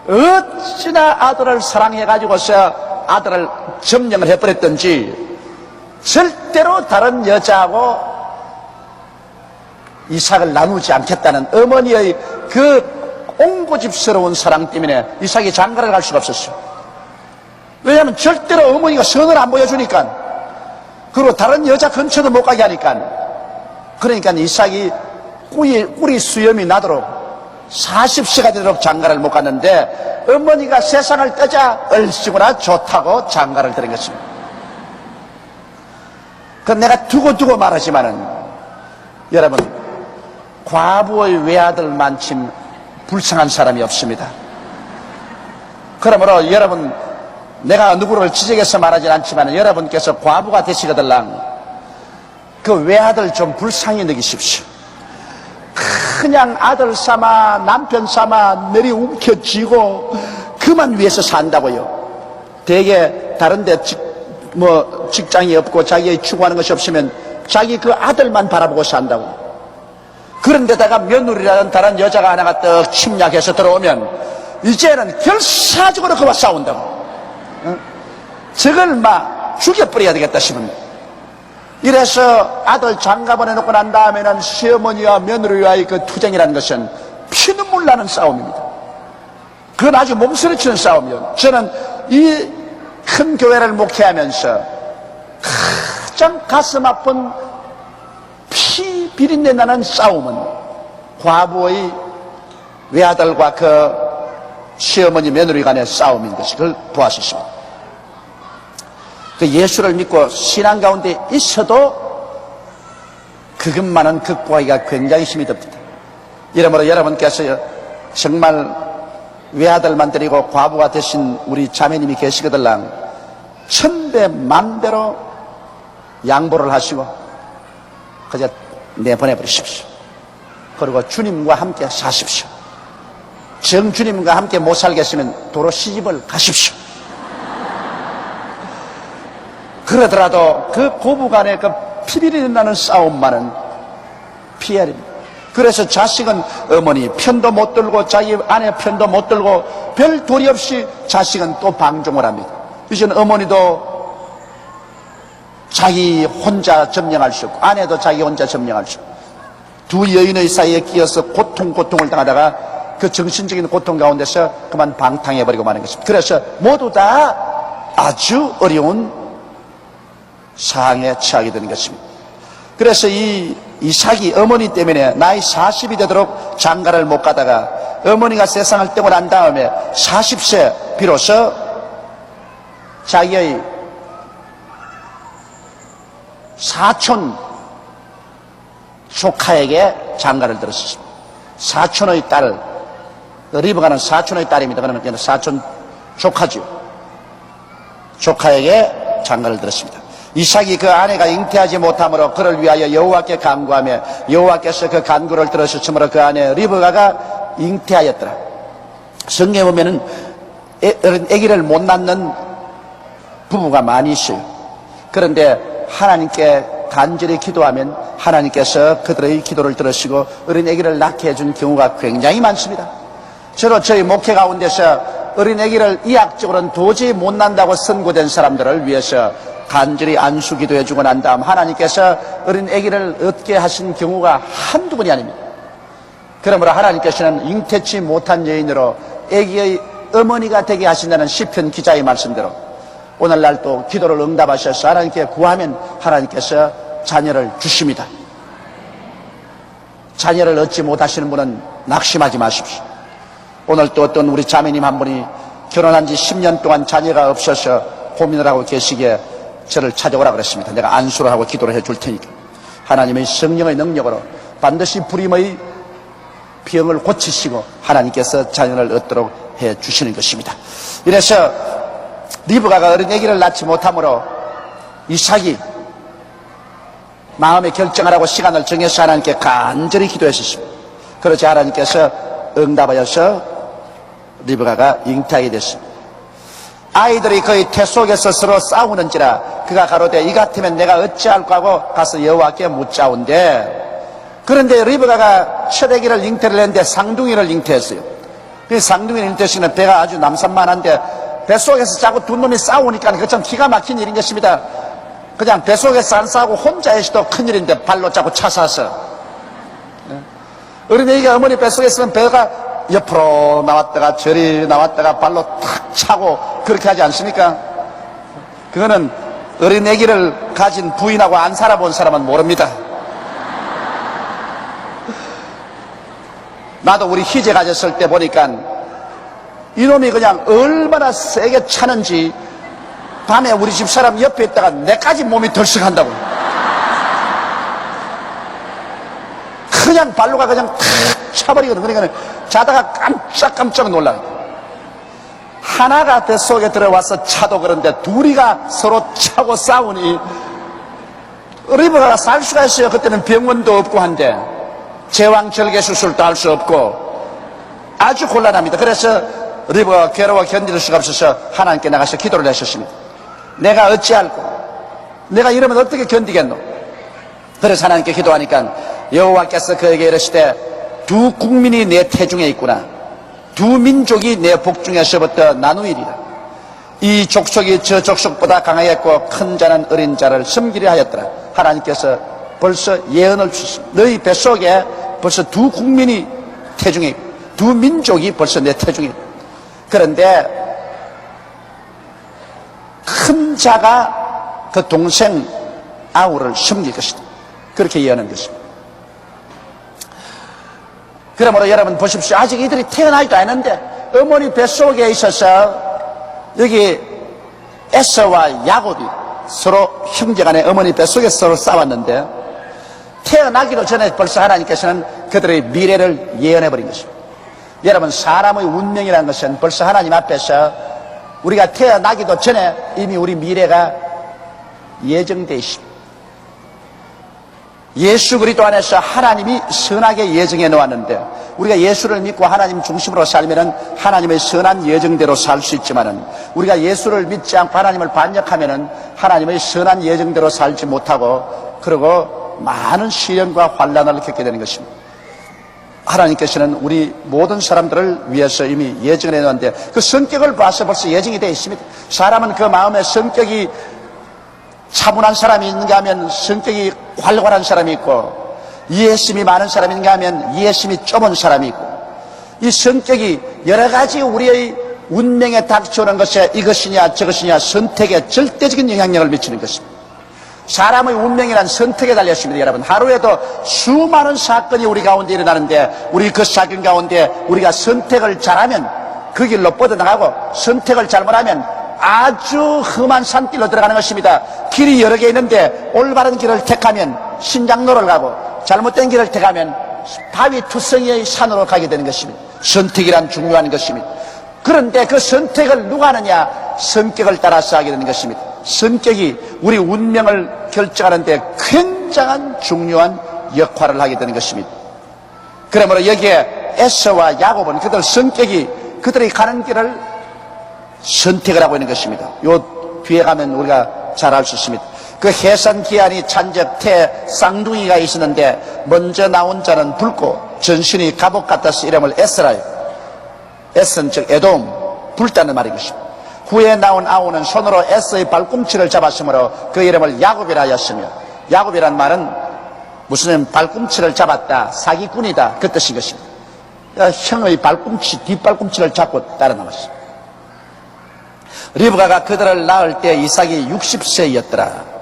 어찌나 아들을 사랑해가지고서 아들을 점령을 해버렸던지 절대로 다른 여자하고 이삭을 나누지 않겠다는 어머니의 그 옹고집스러운 사랑 때문에 이삭이 장가를 갈 수가 없었어요. 왜냐하면 절대로 어머니가 선을 안 보여주니까, 그리고 다른 여자 근처도 못 가게 하니까. 그러니까 이삭이 꿀이 수염이 나도록 40세가 되도록 장가를 못 갔는데, 어머니가 세상을 떠자 얼씨구나 좋다고 장가를 들은 것입니다. 그건 내가 두고 말하지만은, 여러분, 과부의 외아들만큼 불쌍한 사람이 없습니다. 그러므로 여러분, 내가 누구를 지적해서 말하진 않지만 여러분께서 과부가 되시거들랑 그 외아들 좀 불쌍히 여기십시오. 그냥 아들 삼아 남편 삼아 내리 움켜쥐고 그만 위해서 산다고요. 대개 다른데 직장이 없고 자기의 추구하는 것이 없으면 자기 그 아들만 바라보고 산다고. 그런데다가 며느리라는 다른 여자가 하나가 떡 침략해서 들어오면 이제는 결사적으로 그와 싸운다고. 저걸 막 죽여버려야 되겠다 싶습니다. 이래서 아들 장가 보내놓고 난 다음에는 시어머니와 며느리와의 그 투쟁이라는 것은 피눈물 나는 싸움입니다. 그건 아주 몸서리치는 싸움이요. 저는 이 큰 교회를 목회하면서 가장 가슴 아픈 피 비린내 나는 싸움은 과부의 외아들과 그 시어머니 며느리 간의 싸움인 것이 그걸 보았었습니다. 그 예수를 믿고 신앙 가운데 있어도 그것만은 극복하기가 굉장히 힘이 듭니다. 이러므로 여러분께서 정말 외아들만 데리고 과부가 되신 우리 자매님이 계시거들랑 천배 만배로 양보를 하시고 그저 내보내버리십시오. 그리고 주님과 함께 사십시오. 정주님과 함께 못 살겠으면 도로 시집을 가십시오. 그러더라도 그 고부간의 그 피비린내 나는 싸움만은 피해야 됩니다. 그래서 자식은 어머니 편도 못 들고 자기 아내 편도 못 들고 별 도리 없이 자식은 또 방종을 합니다. 이제는 어머니도 자기 혼자 점령할 수 없고 아내도 자기 혼자 점령할 수 없고 두 여인의 사이에 끼어서 고통을 당하다가 그 정신적인 고통 가운데서 그만 방탕해버리고 마는 것입니다. 그래서 모두 다 아주 어려운 상황에 처하게 되는 것입니다. 그래서 이 이삭이 어머니 때문에 나이 40이 되도록 장가를 못 가다가 어머니가 세상을 떠고 난 다음에 40세 비로소 자기의 사촌 조카에게 장가를 들었습니다. 사촌의 딸, 리브가는 사촌의 딸입니다. 그러면 사촌 조카죠. 조카에게 장가를 들었습니다. 이삭이 그 아내가 잉태하지 못함으로 그를 위하여 여호와께 간구하며 여호와께서 그 간구를 들으셨으므로 그 아내 리브가가 잉태하였더라. 성경에 보면은 아기를 못 낳는 부부가 많이 있어요. 그런데 하나님께 간절히 기도하면 하나님께서 그들의 기도를 들으시고 어린 아기를 낳게 해준 경우가 굉장히 많습니다. 저로 저희 목회 가운데서 어린 아기를 이학적으로는 도저히 못 낳는다고 선고된 사람들을 위해서 간절히 안수 기도해주고 난 다음 하나님께서 어린 아기를 얻게 하신 경우가 한두 번이 아닙니다. 그러므로 하나님께서는 잉태치 못한 여인으로 아기의 어머니가 되게 하신다는 시편 기자의 말씀대로 오늘날 또 기도를 응답하셔서 하나님께 구하면 하나님께서 자녀를 주십니다. 자녀를 얻지 못하시는 분은 낙심하지 마십시오. 오늘 또 어떤 우리 자매님 한 분이 결혼한 지 10년 동안 자녀가 없어서 고민을 하고 계시기에 저를 찾아오라 그랬습니다. 내가 안수를 하고 기도를 해줄 테니까 하나님의 성령의 능력으로 반드시 불임의 병을 고치시고 하나님께서 자녀를 얻도록 해주시는 것입니다. 이래서 리브가가 어린 아기를 낳지 못함으로 이삭이 마음의 결정을 하고 시간을 정해서 하나님께 간절히 기도했습니다. 그렇지 하나님께서 응답하여서 리브가가 잉태하게 됐습니다. 아이들이 그의 태 속에서 서로 싸우는지라 그가 가로되 이 같으면 내가 어찌할까 하고 가서 여호와께 묻자온대. 그런데 리브가가 첫 아기를 잉태를 했는데 쌍둥이를 잉태했어요. 그 쌍둥이를 잉태시키는 배가 아주 남산만한데 뱃속에서 자꾸 두 놈이 싸우니까 그거 참 기가 막힌 일인 것입니다. 그냥 뱃속에서 안 싸우고 혼자 있어도 큰일인데 발로 자꾸 차서서 어린애가 어머니 뱃속에 있으면 배가 옆으로 나왔다가 저리 나왔다가 발로 탁 차고 그렇게 하지 않습니까? 그거는 어린 아기를 가진 부인하고 안 살아본 사람은 모릅니다. 나도 우리 희재 가졌을 때 보니까 이놈이 그냥 얼마나 세게 차는지 밤에 우리 집 사람 옆에 있다가 내까지 몸이 덜썩한다고. 그냥 발로가 그냥 탁 차버리거든. 그러니까 자다가 깜짝깜짝 놀라요. 하나가 뱃속에 들어와서 차도 그런데 둘이가 서로 차고 싸우니 리브가가 살 수가 있어요. 그때는 병원도 없고 한데 제왕절개 수술도 할 수 없고 아주 곤란합니다. 그래서 리브가가 괴로워 견딜 수가 없어서 하나님께 나가서 기도를 하셨습니다. 내가 어찌할꼬? 내가 이러면 어떻게 견디겠노? 그래서 하나님께 기도하니까 여호와께서 그에게 이르시되 두 국민이 내 태중에 있구나. 두 민족이 내 복중에서부터 나누이리라. 이 족속이 저 족속보다 강하였고 큰 자는 어린 자를 섬기려 하였더라. 하나님께서 벌써 예언을 주십니다. 너희 뱃속에 벌써 두 국민이 태중에, 두 민족이 벌써 내 태중에. 그런데 큰 자가 그 동생 아우를 섬길 것이다. 그렇게 예언한 것입니다. 그러므로 여러분 보십시오. 아직 이들이 태어나지도 않았는데 어머니 뱃속에 있어서 여기 에서와 야곱이 서로 형제간에 어머니 뱃속에 서로 싸웠는데 태어나기도 전에 벌써 하나님께서는 그들의 미래를 예언해버린 것입니다. 여러분, 사람의 운명이라는 것은 벌써 하나님 앞에서 우리가 태어나기도 전에 이미 우리 미래가 예정되어 있습니다. 예수 그리스도 안에서 하나님이 선하게 예정해 놓았는데 우리가 예수를 믿고 하나님 중심으로 살면은 하나님의 선한 예정대로 살 수 있지만은 우리가 예수를 믿지 않고 하나님을 반역하면은 하나님의 선한 예정대로 살지 못하고 그리고 많은 시련과 환난을 겪게 되는 것입니다. 하나님께서는 우리 모든 사람들을 위해서 이미 예정해 놓았는데 그 성격을 봐서 벌써 예정이 되어 있습니다. 사람은 그 마음에 성격이 차분한 사람이 있는가 하면 성격이 활발한 사람이 있고 이해심이 많은 사람이 있는가 하면 이해심이 좁은 사람이 있고 이 성격이 여러 가지 우리의 운명에 닥쳐오는 것에 이것이냐 저것이냐 선택에 절대적인 영향력을 미치는 것입니다. 사람의 운명이란 선택에 달려 있습니다. 여러분, 하루에도 수많은 사건이 우리 가운데 일어나는데 우리 그 사건 가운데 우리가 선택을 잘하면 그 길로 뻗어나가고 선택을 잘못하면 아주 험한 산길로 들어가는 것입니다. 길이 여러 개 있는데 올바른 길을 택하면 신장로를 가고 잘못된 길을 택하면 바위 투성이의 산으로 가게 되는 것입니다. 선택이란 중요한 것입니다. 그런데 그 선택을 누가 하느냐? 성격을 따라서 하게 되는 것입니다. 성격이 우리 운명을 결정하는 데 굉장한 중요한 역할을 하게 되는 것입니다. 그러므로 여기에 에서와 야곱은 그들 성격이 그들이 가는 길을 선택을 하고 있는 것입니다. 요 뒤에 가면 우리가 잘 알 수 있습니다. 그 해산 기한이 찬적 태 쌍둥이가 있었는데 먼저 나온 자는 붉고 전신이 갑옷 같아서 이름을 에스라요. 에스는 즉 에돔, 붉다는 말인 것입니다. 후에 나온 아우는 손으로 에스의 발꿈치를 잡았으므로 그 이름을 야곱이라 하였으며 야곱이란 말은 무슨 발꿈치를 잡았다, 사기꾼이다 그 뜻인 것입니다. 형의 발꿈치, 뒷발꿈치를 잡고 따라 나왔습니다. 리브가가 그들을 낳을 때 이삭이 60세였더라.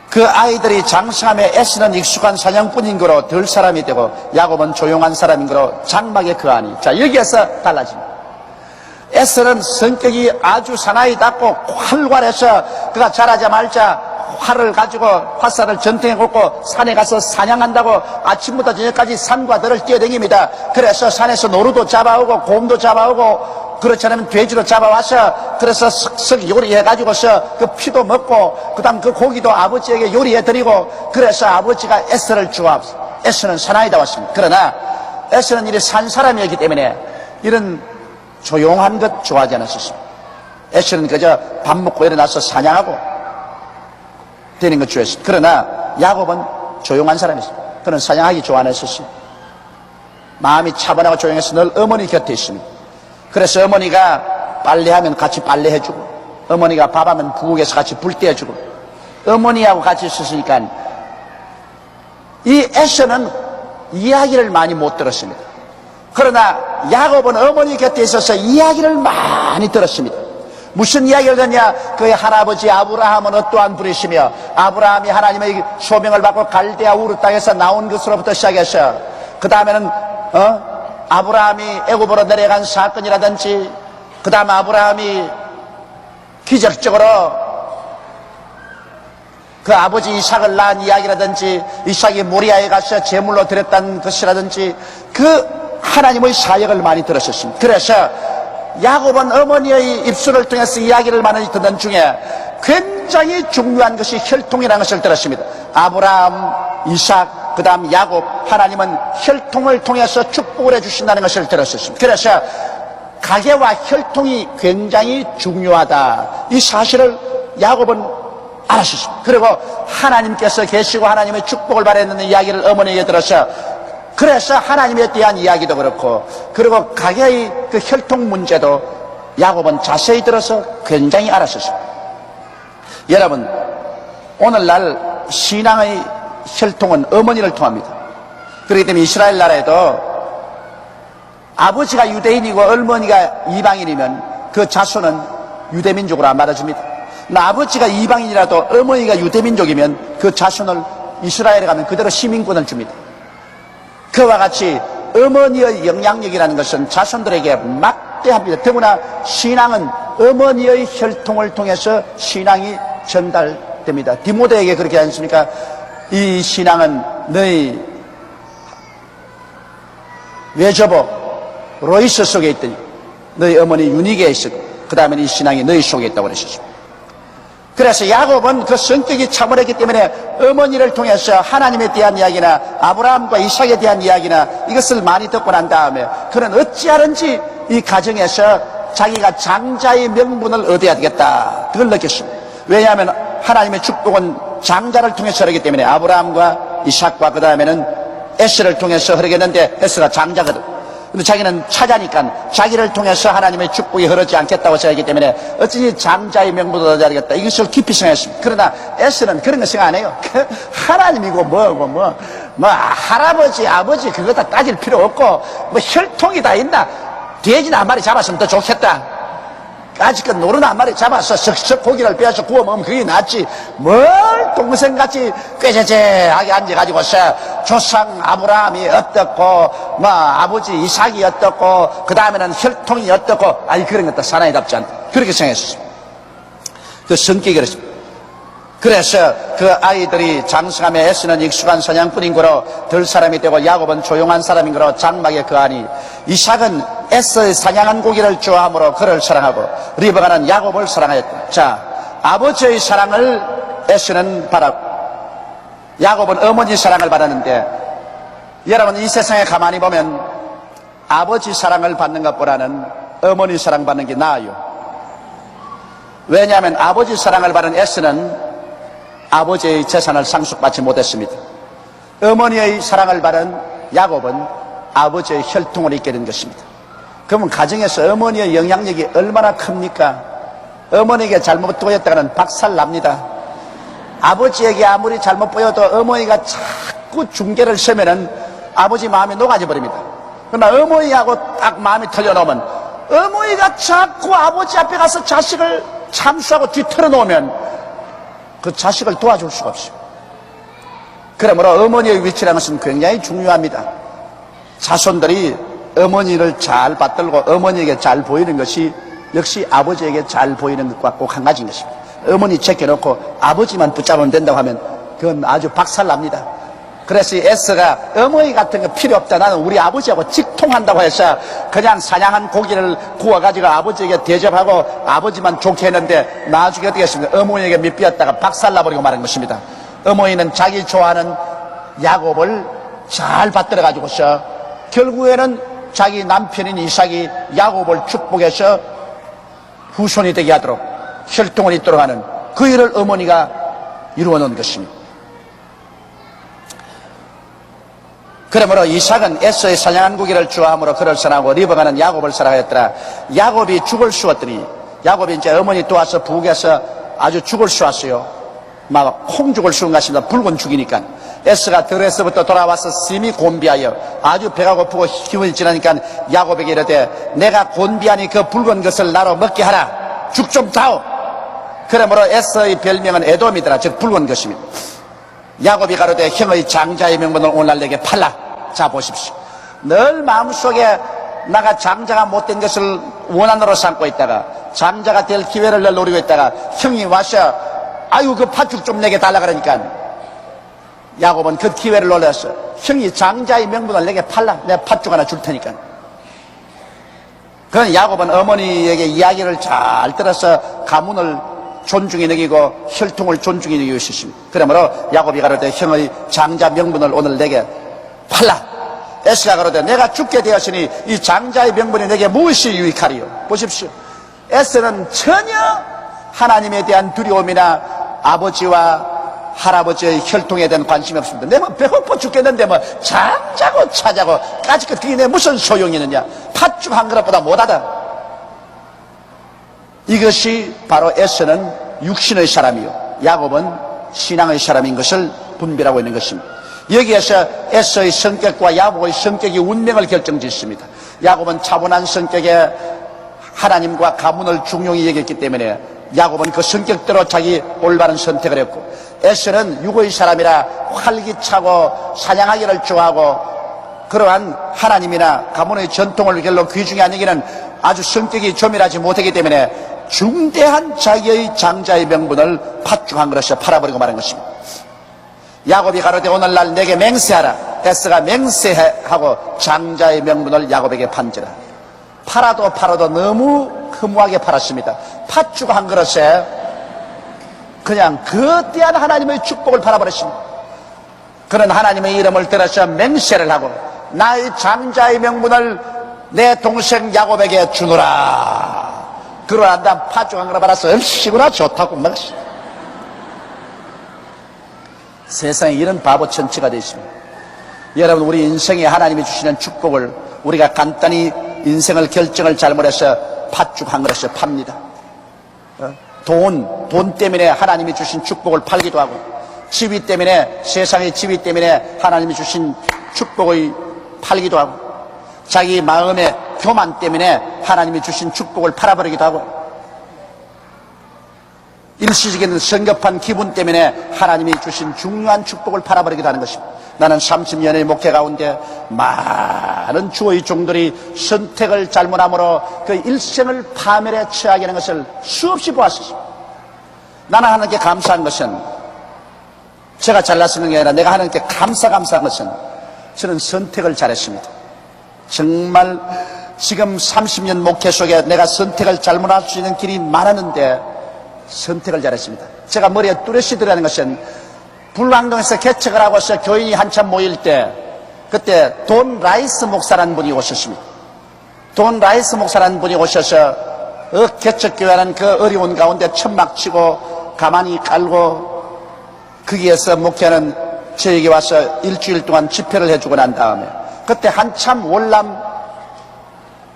그 아이들이 장성함에 에스는 익숙한 사냥꾼인 거로 덜 사람이 되고 야곱은 조용한 사람인 거로 장막에 거하니. 자, 여기에서 달라집니다. 에스는 성격이 아주 사나이 닿고 활발해서 그가 자라자마자 활을 가지고 화살을 전통에 꽂고 산에 가서 사냥한다고 아침부터 저녁까지 산과 들을 뛰어다닙니다. 그래서 산에서 노루도 잡아오고 곰도 잡아오고 그렇지 않으면 돼지도 잡아와서 그래서 석석 요리해가지고서 그 피도 먹고 그 다음 그 고기도 아버지에게 요리해드리고 그래서 아버지가 에스를 좋아합니다. 에스는 사나이다 왔습니다. 그러나 에스는 이리 산 사람이었기 때문에 이런 조용한 것 좋아하지 않았었습니다. 에스는 그저 밥 먹고 일어나서 사냥하고 되는 것 좋아했습니다. 그러나 야곱은 조용한 사람이었습니다. 그는 사냥하기 좋아 안 했었어요. 마음이 차분하고 조용해서 늘 어머니 곁에 있습니다. 그래서 어머니가 빨래하면 같이 빨래해주고 어머니가 밥하면 부엌에서 같이 불 떼어주고 어머니하고 같이 있었으니까 이 에서는 이야기를 많이 못 들었습니다. 그러나 야곱은 어머니 곁에 있어서 이야기를 많이 들었습니다. 무슨 이야기를 듣냐? 그의 할아버지 아브라함은 어떠한 분이시며 아브라함이 하나님의 소명을 받고 갈대아 우르 땅에서 나온 것으로부터 시작해서 그 다음에는 아브라함이 애굽으로 내려간 사건이라든지 그 다음 아브라함이 기적적으로 그 아버지 이삭을 낳은 이야기라든지 이삭이 모리아에 가서 제물로 드렸다는 것이라든지 그 하나님의 사역을 많이 들었었습니다. 그래서 야곱은 어머니의 입술을 통해서 이야기를 많이 듣는 중에 굉장히 중요한 것이 혈통이라는 것을 들었습니다. 아브라함, 이삭, 그 다음 야곱, 하나님은 혈통을 통해서 축복을 해주신다는 것을 들었었습니다. 그래서 가계와 혈통이 굉장히 중요하다, 이 사실을 야곱은 알았었습니다. 그리고 하나님께서 계시고 하나님의 축복을 바라는 이야기를 어머니에게 들어서 그래서 하나님에 대한 이야기도 그렇고 그리고 가계의 그 혈통 문제도 야곱은 자세히 들어서 굉장히 알았었습니다. 여러분, 오늘날 신앙의 혈통은 어머니를 통합니다. 그렇기 때문에 이스라엘 나라에도 아버지가 유대인이고 어머니가 이방인이면 그 자손은 유대민족으로 안 받아줍니다. 아버지가 이방인이라도 어머니가 유대민족이면 그 자손을 이스라엘에 가면 그대로 시민권을 줍니다. 그와 같이 어머니의 영향력이라는 것은 자손들에게 막대합니다. 더구나 신앙은 어머니의 혈통을 통해서 신앙이 전달됩니다. 디모데에게 그렇게 하지 않습니까? 이 신앙은 너희 외조부 로이스 속에 있더니 너희 어머니 유니게에 있었고 그 다음에 이 신앙이 너희 속에 있다고 그러셨습니다. 그래서 야곱은 그 성격이 참을했기 때문에 어머니를 통해서 하나님에 대한 이야기나 아브라함과 이삭에 대한 이야기나 이것을 많이 듣고 난 다음에 그는 어찌하든지 이 가정에서 자기가 장자의 명분을 얻어야 되겠다, 그걸 느꼈습니다. 왜냐하면 하나님의 축복은 장자를 통해서 흐르기 때문에 아브라함과 이삭과 그 다음에는 에스를 통해서 흐르겠는데 에스가 장자거든. 근데 자기는 차자니까 자기를 통해서 하나님의 축복이 흐르지 않겠다고 생각하기 때문에 어찌 장자의 명분을 얻어야 되겠다, 이것을 깊이 생각했습니다. 그러나 에스는 그런 거 생각 안 해요. 하나님이고 뭐고 할아버지 아버지 그거 다 따질 필요 없고 뭐 혈통이 다 있나, 돼지나 한 마리 잡았으면 더 좋겠다, 아직껏 노루나 한 마리 잡아서 석석 고기를 빼서 구워 먹으면 그게 낫지, 뭘 동생같이 꾀재재하게 앉아가지고서 조상 아브라함이 어떻고 아버지 이삭이 어떻고 그 다음에는 혈통이 어떻고, 아니 그런 것도 사나이답지 않다, 그렇게 생각했습니다. 그 성격이 그렇습니다. 그래서 그 아이들이 장성함에 에스는 익숙한 사냥꾼인 거로 들 사람이 되고 야곱은 조용한 사람인 거로 장막에 거하니 이삭은 에스의 사냥한 고기를 좋아하므로 그를 사랑하고 리브가는 야곱을 사랑하였다. 자, 아버지의 사랑을 에스는 받았고 야곱은 어머니 사랑을 받았는데, 여러분 이 세상에 가만히 보면 아버지 사랑을 받는 것보다는 어머니 사랑 받는 게 나아요. 왜냐하면 아버지 사랑을 받은 에스는 아버지의 재산을 상속받지 못했습니다. 어머니의 사랑을 받은 야곱은 아버지의 혈통을 잊게 된 것입니다. 그러면 가정에서 어머니의 영향력이 얼마나 큽니까? 어머니에게 잘못 보였다가는 박살납니다. 아버지에게 아무리 잘못 보여도 어머니가 자꾸 중개를 서면은 아버지 마음이 녹아져 버립니다. 그러나 어머니하고 딱 마음이 틀려놓으면 어머니가 자꾸 아버지 앞에 가서 자식을 참수하고 뒤틀어 놓으면 그 자식을 도와줄 수가 없어요. 그러므로 어머니의 위치라는 것은 굉장히 중요합니다. 자손들이 어머니를 잘 받들고 어머니에게 잘 보이는 것이 역시 아버지에게 잘 보이는 것과 꼭 한 가지인 것입니다. 어머니 제껴놓고 아버지만 붙잡으면 된다고 하면 그건 아주 박살납니다. 그래서 에스가 어머니 같은 거 필요 없다, 나는 우리 아버지하고 직통한다고 해서 그냥 사냥한 고기를 구워가지고 아버지에게 대접하고 아버지만 좋게 했는데 나중에 어떻게 했습니까? 어머니에게 밑비었다가 박살나버리고 말한 것입니다. 어머니는 자기 좋아하는 야곱을 잘 받들어가지고서 결국에는 자기 남편인 이삭이 야곱을 축복해서 후손이 되게 하도록 혈통을 잇도록 하는 그 일을 어머니가 이루어 놓은 것입니다. 그러므로 이삭은 에서의 사냥한 고기를 좋아하므로 그를 사랑하고 리브가는 야곱을 사랑하였더라. 야곱이 죽을 쑤었더니, 야곱이 이제 어머니 도와서 부엌에서 아주 죽을 쑤었어요. 막 콩죽을 쑤은 것입니다. 붉은 죽이니까. 에스가 들에서부터 돌아와서 심히 곤비하여 아주 배가 고프고 힘이 지나니까 야곱에게 이르되 내가 곤비하니 그 붉은 것을 나로 먹게 하라. 죽 좀 다오. 그러므로 에서의 별명은 에돔이더라. 즉 붉은 것입니다. 야곱이 가로되 형의 장자의 명분을 오늘날 내게 팔라. 자 보십시오. 늘 마음속에 나가 장자가 못된 것을 원한으로 삼고 있다가 장자가 될 기회를 늘 노리고 있다가 형이 와서 아유 그 팥죽 좀 내게 달라 그러니까 야곱은 그 기회를 노려서 형이 장자의 명분을 내게 팔라. 내가 팥죽 하나 줄 테니까. 그건 야곱은 어머니에게 이야기를 잘 들어서 가문을 존중히 여기고 혈통을 존중히 여기고 있으십니다. 그러므로 야곱이 가로되 형의 장자 명분을 오늘 내게 팔라. 에스가 가로되 내가 죽게 되었으니 이 장자의 명분이 내게 무엇이 유익하리요. 보십시오. 에스는 전혀 하나님에 대한 두려움이나 아버지와 할아버지의 혈통에 대한 관심이 없습니다. 내 뭐 배고파 죽겠는데 뭐 장자고 차자고 까짓것 그게 내 무슨 소용이 있느냐. 팥죽 한 그릇보다 못하다. 이것이 바로 에서는 육신의 사람이요 야곱은 신앙의 사람인 것을 분별하고 있는 것입니다. 여기에서 에서의 성격과 야곱의 성격이 운명을 결정짓습니다. 야곱은 차분한 성격에 하나님과 가문을 중용히 여겼기 때문에 야곱은 그 성격대로 자기 올바른 선택을 했고, 에서는 육의 사람이라 활기차고 사냥하기를 좋아하고 그러한 하나님이나 가문의 전통을 별로 귀중히 안 여기는 아주 성격이 조밀하지 못하기 때문에 중대한 자기의 장자의 명분을 팥죽한 그릇에 팔아버리고 말한 것입니다. 야곱이 가로되 오늘날 내게 맹세하라. 에서가 맹세하고 장자의 명분을 야곱에게 판지라. 팔아도 너무 허무하게 팔았습니다. 팥죽 한 그릇에 그냥 거대한 하나님의 축복을 팔아버렸습니다. 그런 하나님의 이름을 들어서 맹세를 하고 나의 장자의 명분을 내 동생 야곱에게 주노라. 그러나 난 팥죽 한 그릇 팔아서 얼씨구나 좋다고 먹었어. 세상에 이런 바보 천치가 되어 있습니다. 여러분, 우리 인생에 하나님이 주시는 축복을 우리가 간단히 인생을 결정을 잘못해서 팥죽 한 그릇에 팝니다. 돈 때문에 하나님이 주신 축복을 팔기도 하고, 지위 때문에, 세상의 지위 때문에 하나님이 주신 축복을 팔기도 하고, 자기 마음의 교만 때문에 하나님이 주신 축복을 팔아버리기도 하고, 일시적인 성급한 기분 때문에 하나님이 주신 중요한 축복을 팔아버리기도 하는 것입니다. 나는 30년의 목회 가운데 많은 주의 종들이 선택을 잘못함으로 그 일생을 파멸에 처하게 하는 것을 수없이 보았습니다. 나는 하나님께 감사한 것은, 제가 잘났는 게 아니라 내가 하나님께 감사한 것은 저는 선택을 잘했습니다. 정말 지금 30년 목회 속에 내가 선택을 잘못할 수 있는 길이 많았는데 선택을 잘했습니다. 제가 머리에 뚜렷이 들어가는 것은, 불광동에서 개척을 하고서 교인이 한참 모일 때 그때 돈 라이스 목사라는 분이 오셨습니다. 돈 라이스 목사라는 분이 오셔서 개척교회라는 그 어려운 가운데 천막 치고 가만히 깔고 거기에서 목회하는 저에게 와서 일주일 동안 집회를 해주고 난 다음에, 그때 한참 월남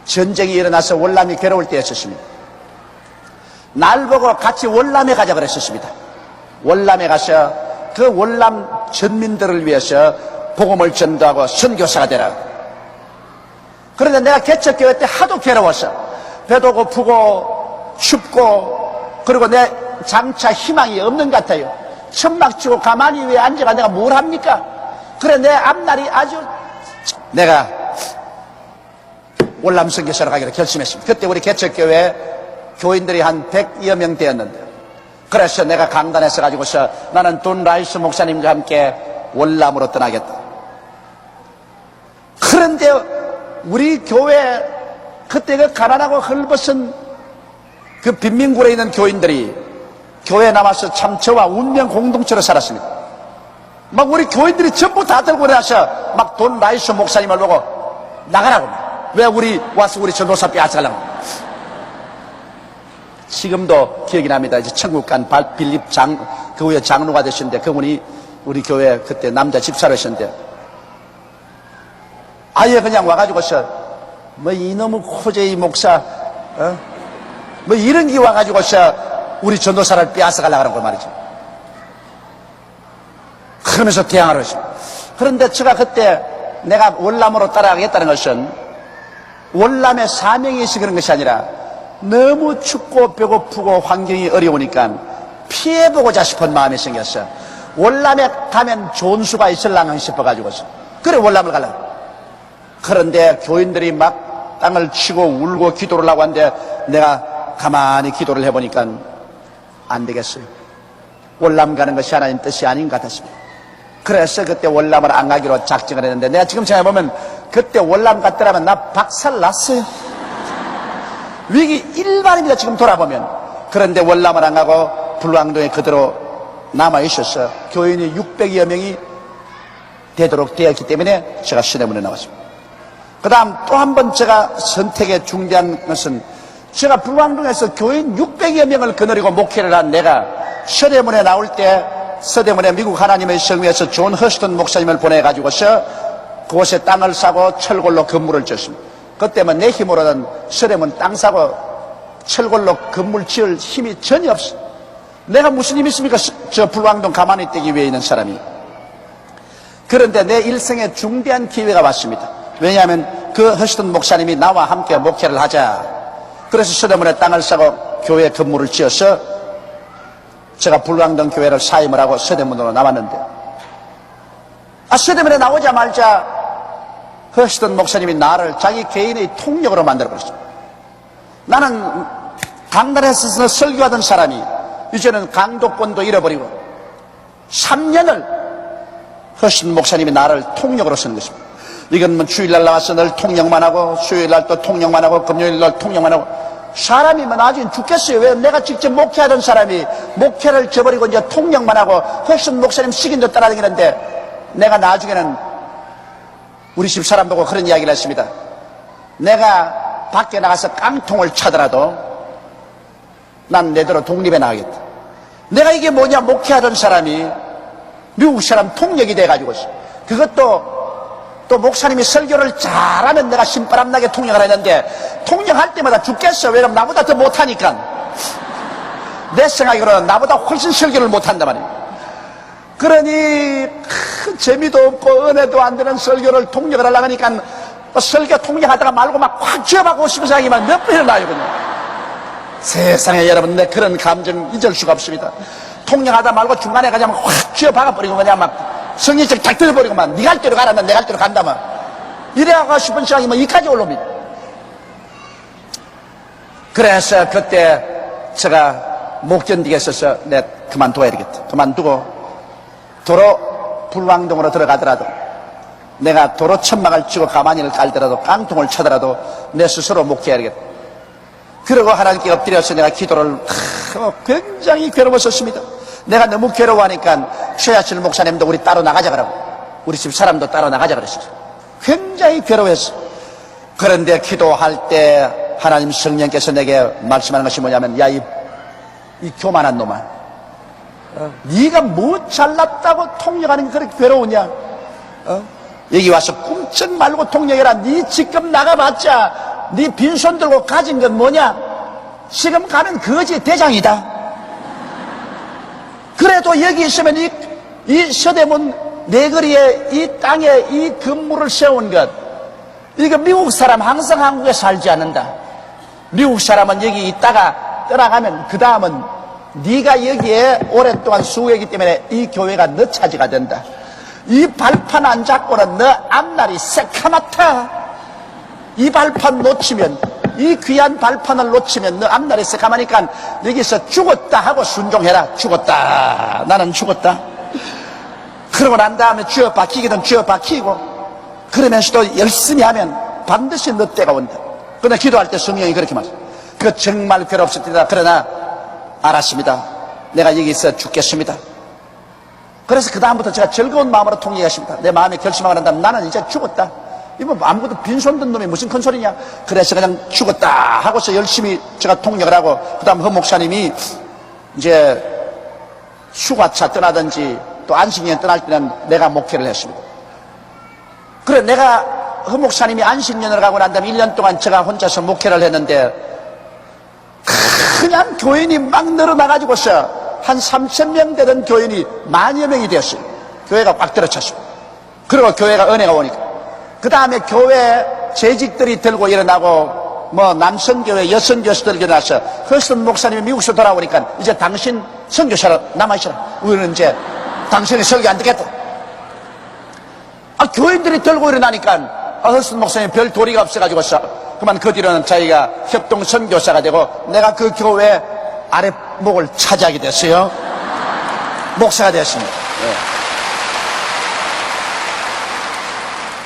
전쟁이 일어나서 월남이 괴로울 때였었습니다. 날 보고 같이 월남에 가자 그랬었습니다. 월남에 가서 그 월남 전민들을 위해서 복음을 전도하고 선교사가 되라. 그런데 내가 개척교회 때 하도 괴로워서 배도 고프고 춥고, 그리고 내 장차 희망이 없는 것 같아요. 천막 치고 가만히 왜 앉아가 내가 뭘 합니까? 그래 내 앞날이 아주, 내가 월남 선교사로 가기로 결심했습니다. 그때 우리 개척교회 교인들이 한 100여 명 되었는데, 그래서 내가 강단에서 가지고서 나는 돈 라이스 목사님과 함께 월남으로 떠나겠다. 그런데 우리 교회 그때 그 가난하고 헐벗은 그 빈민굴에 있는 교인들이 교회에 남아서 참 저와 운명 공동체로 살았습니다. 막 우리 교인들이 전부 다 들고 나서 막 돈 라이스 목사님을 보고 나가라고. 왜 우리 와서 우리 전도사 빼앗아가려고. 지금도 기억이 납니다. 이제 천국 간 빌립 그 후에 장로가 되셨는데, 그분이 우리 교회 그때 남자 집사로 하셨는데, 아예 그냥 와가지고서, 뭐 이놈의 호재이 목사, 뭐 이런 게 와가지고서 우리 전도사를 빼앗아가려고 하는 거 말이죠. 그러면서 대항하러 했습니다. 그런데 제가 그때 내가 월남으로 따라가겠다는 것은 월남에 사명이 있어 그런 것이 아니라, 너무 춥고 배고프고 환경이 어려우니까 피해보고자 싶은 마음이 생겼어요. 월남에 가면 좋은 수가 있을랑가 싶어가지고서 그래 월남을 가려고. 그런데 교인들이 막 땅을 치고 울고 기도를 하고 하는데 내가 가만히 기도를 해보니까 안 되겠어요. 월남 가는 것이 하나님 뜻이 아닌 것 같았습니다. 그래서 그때 월남을 안 가기로 작정을 했는데, 내가 지금 생각해보면 그때 월남 갔더라면 나 박살 났어요. 위기 일반입니다, 지금 돌아보면. 그런데 월남을 안 가고 불광동에 그대로 남아있어서 교인이 600여 명이 되도록 되었기 때문에 제가 시내문에 나왔습니다. 그 다음 또 한 번 제가 선택에 중대한 것은, 제가 불광동에서 교인 600여 명을 거느리고 목회를 한 내가 서대문에 나올 때, 서대문에 미국 하나님의 성회에서 존 허스턴 목사님을 보내가지고서 그곳에 땅을 사고 철골로 건물을 지었습니다. 그때면 내 힘으로는 서대문 땅 사고 철골로 건물 지을 힘이 전혀 없어. 내가 무슨 힘이 있습니까? 저 불광동 가만히 있기 위해 있는 사람이. 그런데 내 일생에 중대한 기회가 왔습니다. 왜냐하면 그 허시던 목사님이 나와 함께 목회를 하자. 그래서 서대문에 땅을 사고 교회 건물을 지어서 제가 불광동 교회를 사임을 하고 서대문으로 나왔는데, 서대문에 나오자마자 허시던 목사님이 나를 자기 개인의 통역으로 만들어버렸습니다. 나는 강단에서 설교하던 사람이 이제는 강도권도 잃어버리고 3년을 허시던 목사님이 나를 통역으로 쓰는 것입니다. 이건 뭐 주일날 나와서 늘 통역만 하고, 수요일날 또 통역만 하고, 금요일날 통역만 하고. 사람이 뭐 나중에 죽겠어요. 왜? 내가 직접 목회하던 사람이 목회를 저버리고 이제 통역만 하고 허시던 목사님 식인도 따라다니는데, 내가 나중에는 우리 집 사람 보고 그런 이야기를 했습니다. 내가 밖에 나가서 깡통을 차더라도 난 내대로 독립해 나가겠다. 내가 이게 뭐냐, 목회하던 사람이 미국 사람 통역이 돼가지고, 그것도 또 목사님이 설교를 잘하면 내가 신바람나게 통역을 했는데, 통역할 때마다 죽겠어. 왜냐면 나보다 더 못하니까. 내 생각으로는 나보다 훨씬 설교를 못한단 말이에요. 그러니 재미도 없고 은혜도 안 되는 설교를 통역을 하려고 하니까 설교 통역하다가 말고 막 확 쥐어박고 싶은 생각이 막 몇 번이나 나요. 세상에 여러분, 내 그런 감정 잊을 수가 없습니다. 통역하다 말고 중간에 그냥 확 쥐어박아버리고 그냥 막 성의적 탁 들어버리고 막 네 갈 대로 가라, 내 갈 대로 간다면 이래가고 싶은 생각이 뭐 이까지 올라옵니다. 그래서 그때 제가 못 견디겠어서 내 그만둬야 되겠다. 그만두고 도로 불광동으로 들어가더라도, 내가 도로 천막을 치고 가만히를 깔더라도, 깡통을 쳐더라도 내 스스로 목회해야 되겠다. 그러고 하나님께 엎드려서 내가 기도를 굉장히 괴로웠었습니다. 내가 너무 괴로워하니까 최하실 목사님도 우리 따로 나가자 그러고, 우리 집 사람도 따로 나가자 그랬어요. 굉장히 괴로웠어. 그런데 기도할 때 하나님 성령께서 내게 말씀하는 것이 뭐냐면, 야, 이 교만한 놈아, 네가 뭐 잘났다고 통역하는 게 그렇게 괴로우냐? 여기 와서 꿈쩍 말고 통역해라. 네 지금 나가봤자 네 빈손 들고 가진 건 뭐냐? 지금 가면 거지 대장이다. 그래도 여기 있으면 이 서대문 내거리에 이 땅에 이 건물을 세운 것, 이거 미국 사람 항상 한국에 살지 않는다. 미국 사람은 여기 있다가 떠나가면 그 다음은 네가 여기에 오랫동안 수고했기 때문에 이 교회가 너 차지가 된다. 이 발판 안 잡고는 너 앞날이 새카맣다. 이 발판 놓치면, 이 귀한 발판을 놓치면 너 앞날이 새카마니까 여기서 죽었다 하고 순종해라. 죽었다. 나는 죽었다. 그러고 난 다음에 쥐어 박히기든 쥐어 박히고, 그러면서도 열심히 하면 반드시 너 때가 온다. 그러나 기도할 때 성령이 그렇게 말해요. 그 정말 괴롭을 때다. 그러나 알았습니다. 내가 여기서 죽겠습니다. 그래서 그 다음부터 제가 즐거운 마음으로 통역했습니다. 내 마음에 결심하고 난 다음 나는 이제 죽었다. 이거 아무것도 빈손 든 놈이 무슨 큰 소리냐. 그래서 그냥 죽었다 하고서 열심히 제가 통역을 하고, 그 다음 허 목사님이 이제 휴가차 떠나든지 또 안식년 떠날 때는 내가 목회를 했습니다. 그래, 내가 허 목사님이 안식년을 가고 난 다음에 1년 동안 제가 혼자서 목회를 했는데, 그냥 교인이 막 늘어나가지고서 한 3,000명 되던 교인이 10,000여 명이 되었어요. 교회가 꽉 들어찼습니다. 그리고 교회가 은혜가 오니까, 그 다음에 교회 재직들이 들고 일어나고, 뭐 남성교회, 여성교회들 일어나서 허스턴 목사님이 미국에서 돌아오니까 이제 당신 선교사로 남아있어라. 우리는 이제 당신의 설교 안 듣겠다. 교인들이 들고 일어나니까 허스턴 목사님이 별 도리가 없어가지고서 그만 그 뒤로는 자기가 협동 선교사가 되고, 내가 그 교회 아랫목을 차지하게 됐어요. 목사가 됐습니다. 네.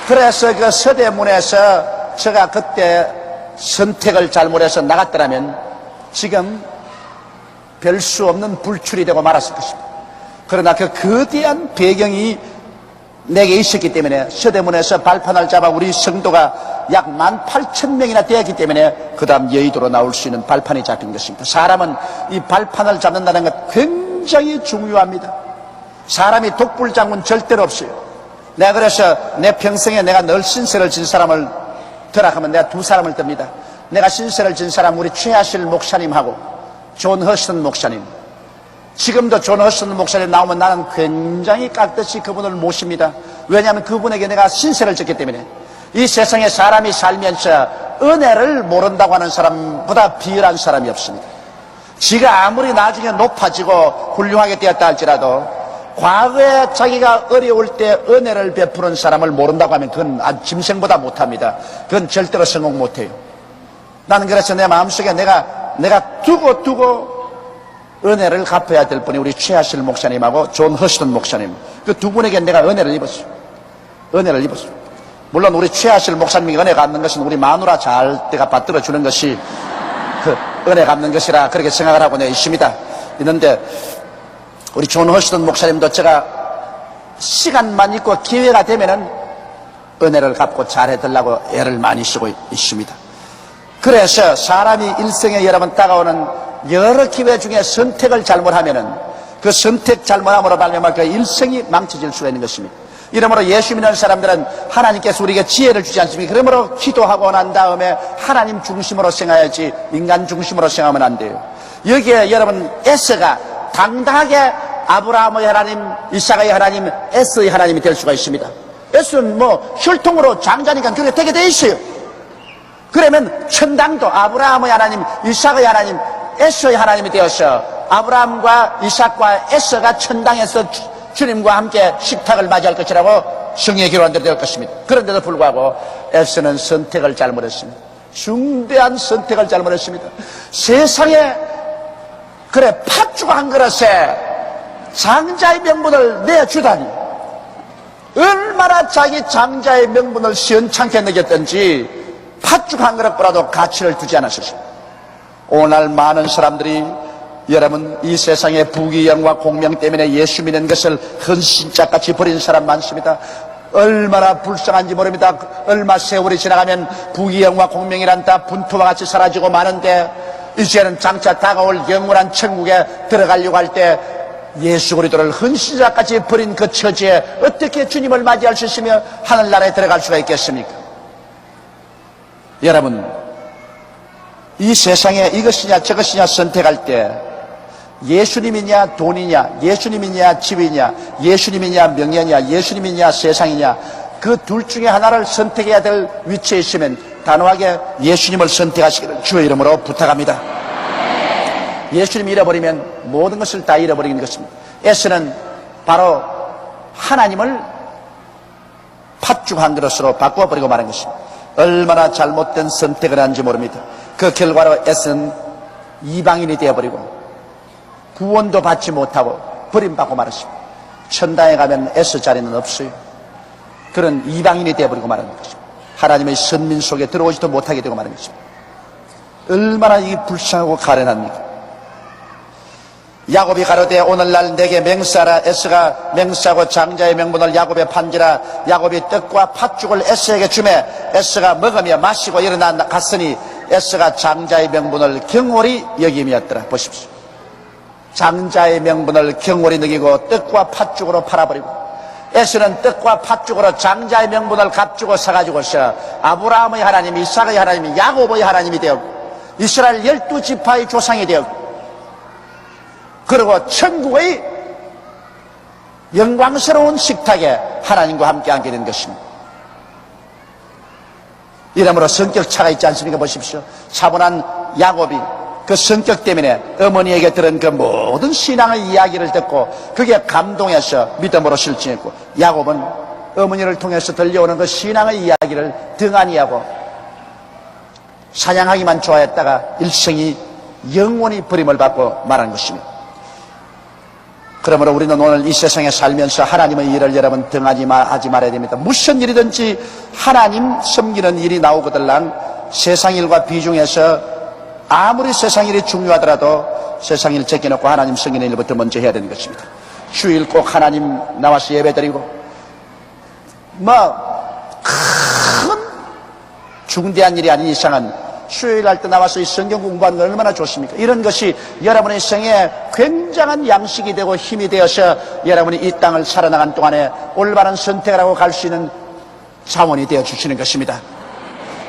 그래서 그 서대문에서 제가 그때 선택을 잘못해서 나갔더라면 지금 별 수 없는 불출이 되고 말았을 것입니다. 그러나 그 거대한 배경이 내게 있었기 때문에, 서대문에서 발판을 잡아 우리 성도가 약 18,000명이나 되었기 때문에 그 다음 여의도로 나올 수 있는 발판이 잡힌 것입니다. 사람은 이 발판을 잡는다는 것 굉장히 중요합니다. 사람이 독불장군 절대로 없어요. 내가 그래서 내 평생에 내가 늘 신세를 진 사람을 더락하면 내가 두 사람을 듭니다. 내가 신세를 진 사람 우리 최하실 목사님하고 존 허스턴 목사님. 지금도 존 허슨 목사님 나오면 나는 굉장히 깍듯이 그분을 모십니다. 왜냐하면 그분에게 내가 신세를 졌기 때문에. 이 세상에 사람이 살면서 은혜를 모른다고 하는 사람보다 비열한 사람이 없습니다. 지가 아무리 나중에 높아지고 훌륭하게 되었다 할지라도 과거에 자기가 어려울 때 은혜를 베푸는 사람을 모른다고 하면 그건 아주 짐승보다 못합니다. 그건 절대로 성공 못해요. 나는 그래서 내 마음속에 내가 두고 은혜를 갚아야 될 분이 우리 최하실 목사님하고 존 허스턴 목사님, 그 두 분에게 내가 은혜를 입었어요. 은혜를 입었어요. 물론 우리 최하실 목사님이 은혜 갚는 것은 우리 마누라 잘 때가 받들어 주는 것이 그 은혜 갚는 것이라 그렇게 생각을 하고 있습니다. 있는데 우리 존 허스턴 목사님도 제가 시간만 있고 기회가 되면은 은혜를 갚고 잘해달라고 애를 많이 쓰고 있습니다. 그래서 사람이 일생에 여러 번 다가오는 여러 기회 중에 선택을 잘못하면은 그 선택 잘못함으로 말미암아 그 일생이 망쳐질 수가 있는 것입니다. 이러므로 예수 믿는 사람들은 하나님께서 우리에게 지혜를 주지 않습니까? 그러므로 기도하고 난 다음에 하나님 중심으로 생각해야지 인간 중심으로 생각하면 안 돼요. 여기에 여러분 에서가 당당하게 아브라함의 하나님, 이삭의 하나님, 에서의 하나님이 될 수가 있습니다. 에서는 뭐 혈통으로 장자니까 그렇게 되게 돼 있어요. 그러면 천당도 아브라함의 하나님, 이삭의 하나님, 에서의 하나님이 되어서 아브라함과 이삭과 에서가 천당에서 주님과 함께 식탁을 맞이할 것이라고 성경에 기록한 대로 될 것입니다. 그런데도 불구하고 에서는 선택을 잘못했습니다. 중대한 선택을 잘못했습니다. 세상에 그래 팥죽 한 그릇에 장자의 명분을 내주다니 얼마나 자기 장자의 명분을 시원찮게 느꼈던지 팥죽 한 그릇보다도 가치를 두지 않았습니다. 오늘 많은 사람들이 여러분 이 세상의 부귀영화 공명 때문에 예수 믿는 것을 헌신짝같이 버린 사람 많습니다. 얼마나 불쌍한지 모릅니다. 얼마 세월이 지나가면 부귀영화 공명이란 다 분토와 같이 사라지고 마는데 이제는 장차 다가올 영원한 천국에 들어가려고 할 때 예수 그리스도를 헌신짝같이 버린 그 처지에 어떻게 주님을 맞이할 수 있으며 하늘나라에 들어갈 수가 있겠습니까? 여러분 이 세상에 이것이냐 저것이냐 선택할 때 예수님이냐 돈이냐 예수님이냐 집이냐 예수님이냐 명예냐 예수님이냐 세상이냐 그 둘 중에 하나를 선택해야 될 위치에 있으면 단호하게 예수님을 선택하시기를 주의 이름으로 부탁합니다. 예수님 잃어버리면 모든 것을 다 잃어버리는 것입니다. 에서는 바로 하나님을 팥죽 한 그릇으로 바꿔버리고 말한 것입니다. 얼마나 잘못된 선택을 한지 모릅니다. 그 결과로 에서는 이방인이 되어버리고 구원도 받지 못하고 버림받고 말았습니다. 천당에 가면 에서 자리는 없어요. 그런 이방인이 되어버리고 말하는 것입니다. 하나님의 선민 속에 들어오지도 못하게 되고 말하는 것입니다. 얼마나 이 불쌍하고 가련합니까? 야곱이 가로되 오늘날 내게 맹세하라. 에서가 맹세하고 장자의 명분을 야곱에 판지라. 야곱이 떡과 팥죽을 에서에게 주매 에서가 먹으며 마시고 일어나 갔으니 에서가 장자의 명분을 경홀히 여김이었더라. 보십시오. 장자의 명분을 경홀히 여기고 떡과 팥죽으로 팔아버리고 에서는 떡과 팥죽으로 장자의 명분을 값주고 사가지고서 아브라함의 하나님, 이삭의 하나님, 야곱의 하나님이 되었고 이스라엘 12지파의 조상이 되었고 그리고 천국의 영광스러운 식탁에 하나님과 함께 앉게 된 것입니다. 이러므로 성격 차가 있지 않습니까? 보십시오. 차분한 야곱이 그 성격 때문에 어머니에게 들은 그 모든 신앙의 이야기를 듣고 그게 감동해서 믿음으로 실천했고 야곱은 어머니를 통해서 들려오는 그 신앙의 이야기를 등한히 하고 사냥하기만 좋아했다가 일생이 영원히 버림을 받고 말한 것입니다. 그러므로 우리는 오늘 이 세상에 살면서 하나님의 일을 여러분 등하지 하지 말아야 됩니다. 무슨 일이든지 하나님 섬기는 일이 나오거들랑 세상 일과 비중해서 아무리 세상 일이 중요하더라도 세상 일 제껴놓고 하나님 섬기는 일부터 먼저 해야 되는 것입니다. 주일 꼭 하나님 나와서 예배드리고 큰 중대한 일이 아닌 이상은 수요일 할 때 나와서 이 성경 공부하는 건 얼마나 좋습니까? 이런 것이 여러분의 생에 굉장한 양식이 되고 힘이 되어서 여러분이 이 땅을 살아나간 동안에 올바른 선택을 하고 갈 수 있는 자원이 되어 주시는 것입니다.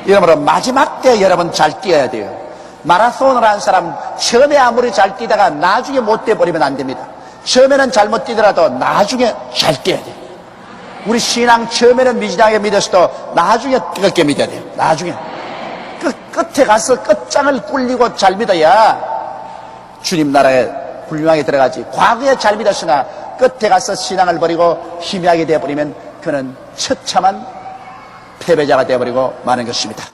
이러므로 마지막 때 여러분 잘 뛰어야 돼요. 마라톤을 한 사람 처음에 아무리 잘 뛰다가 나중에 못 뛰어버리면 안 됩니다. 처음에는 잘못 뛰더라도 나중에 잘 뛰어야 돼요. 우리 신앙 처음에는 미진하게 믿었어도 나중에 뜨겁게 믿어야 돼요. 나중에 끝에 가서 끝장을 꿀리고 잘 믿어야 주님 나라에 훌륭하게 들어가지. 과거에 잘 믿었으나 끝에 가서 신앙을 버리고 희미하게 되어버리면 그는 처참한 패배자가 되어버리고 마는 것입니다.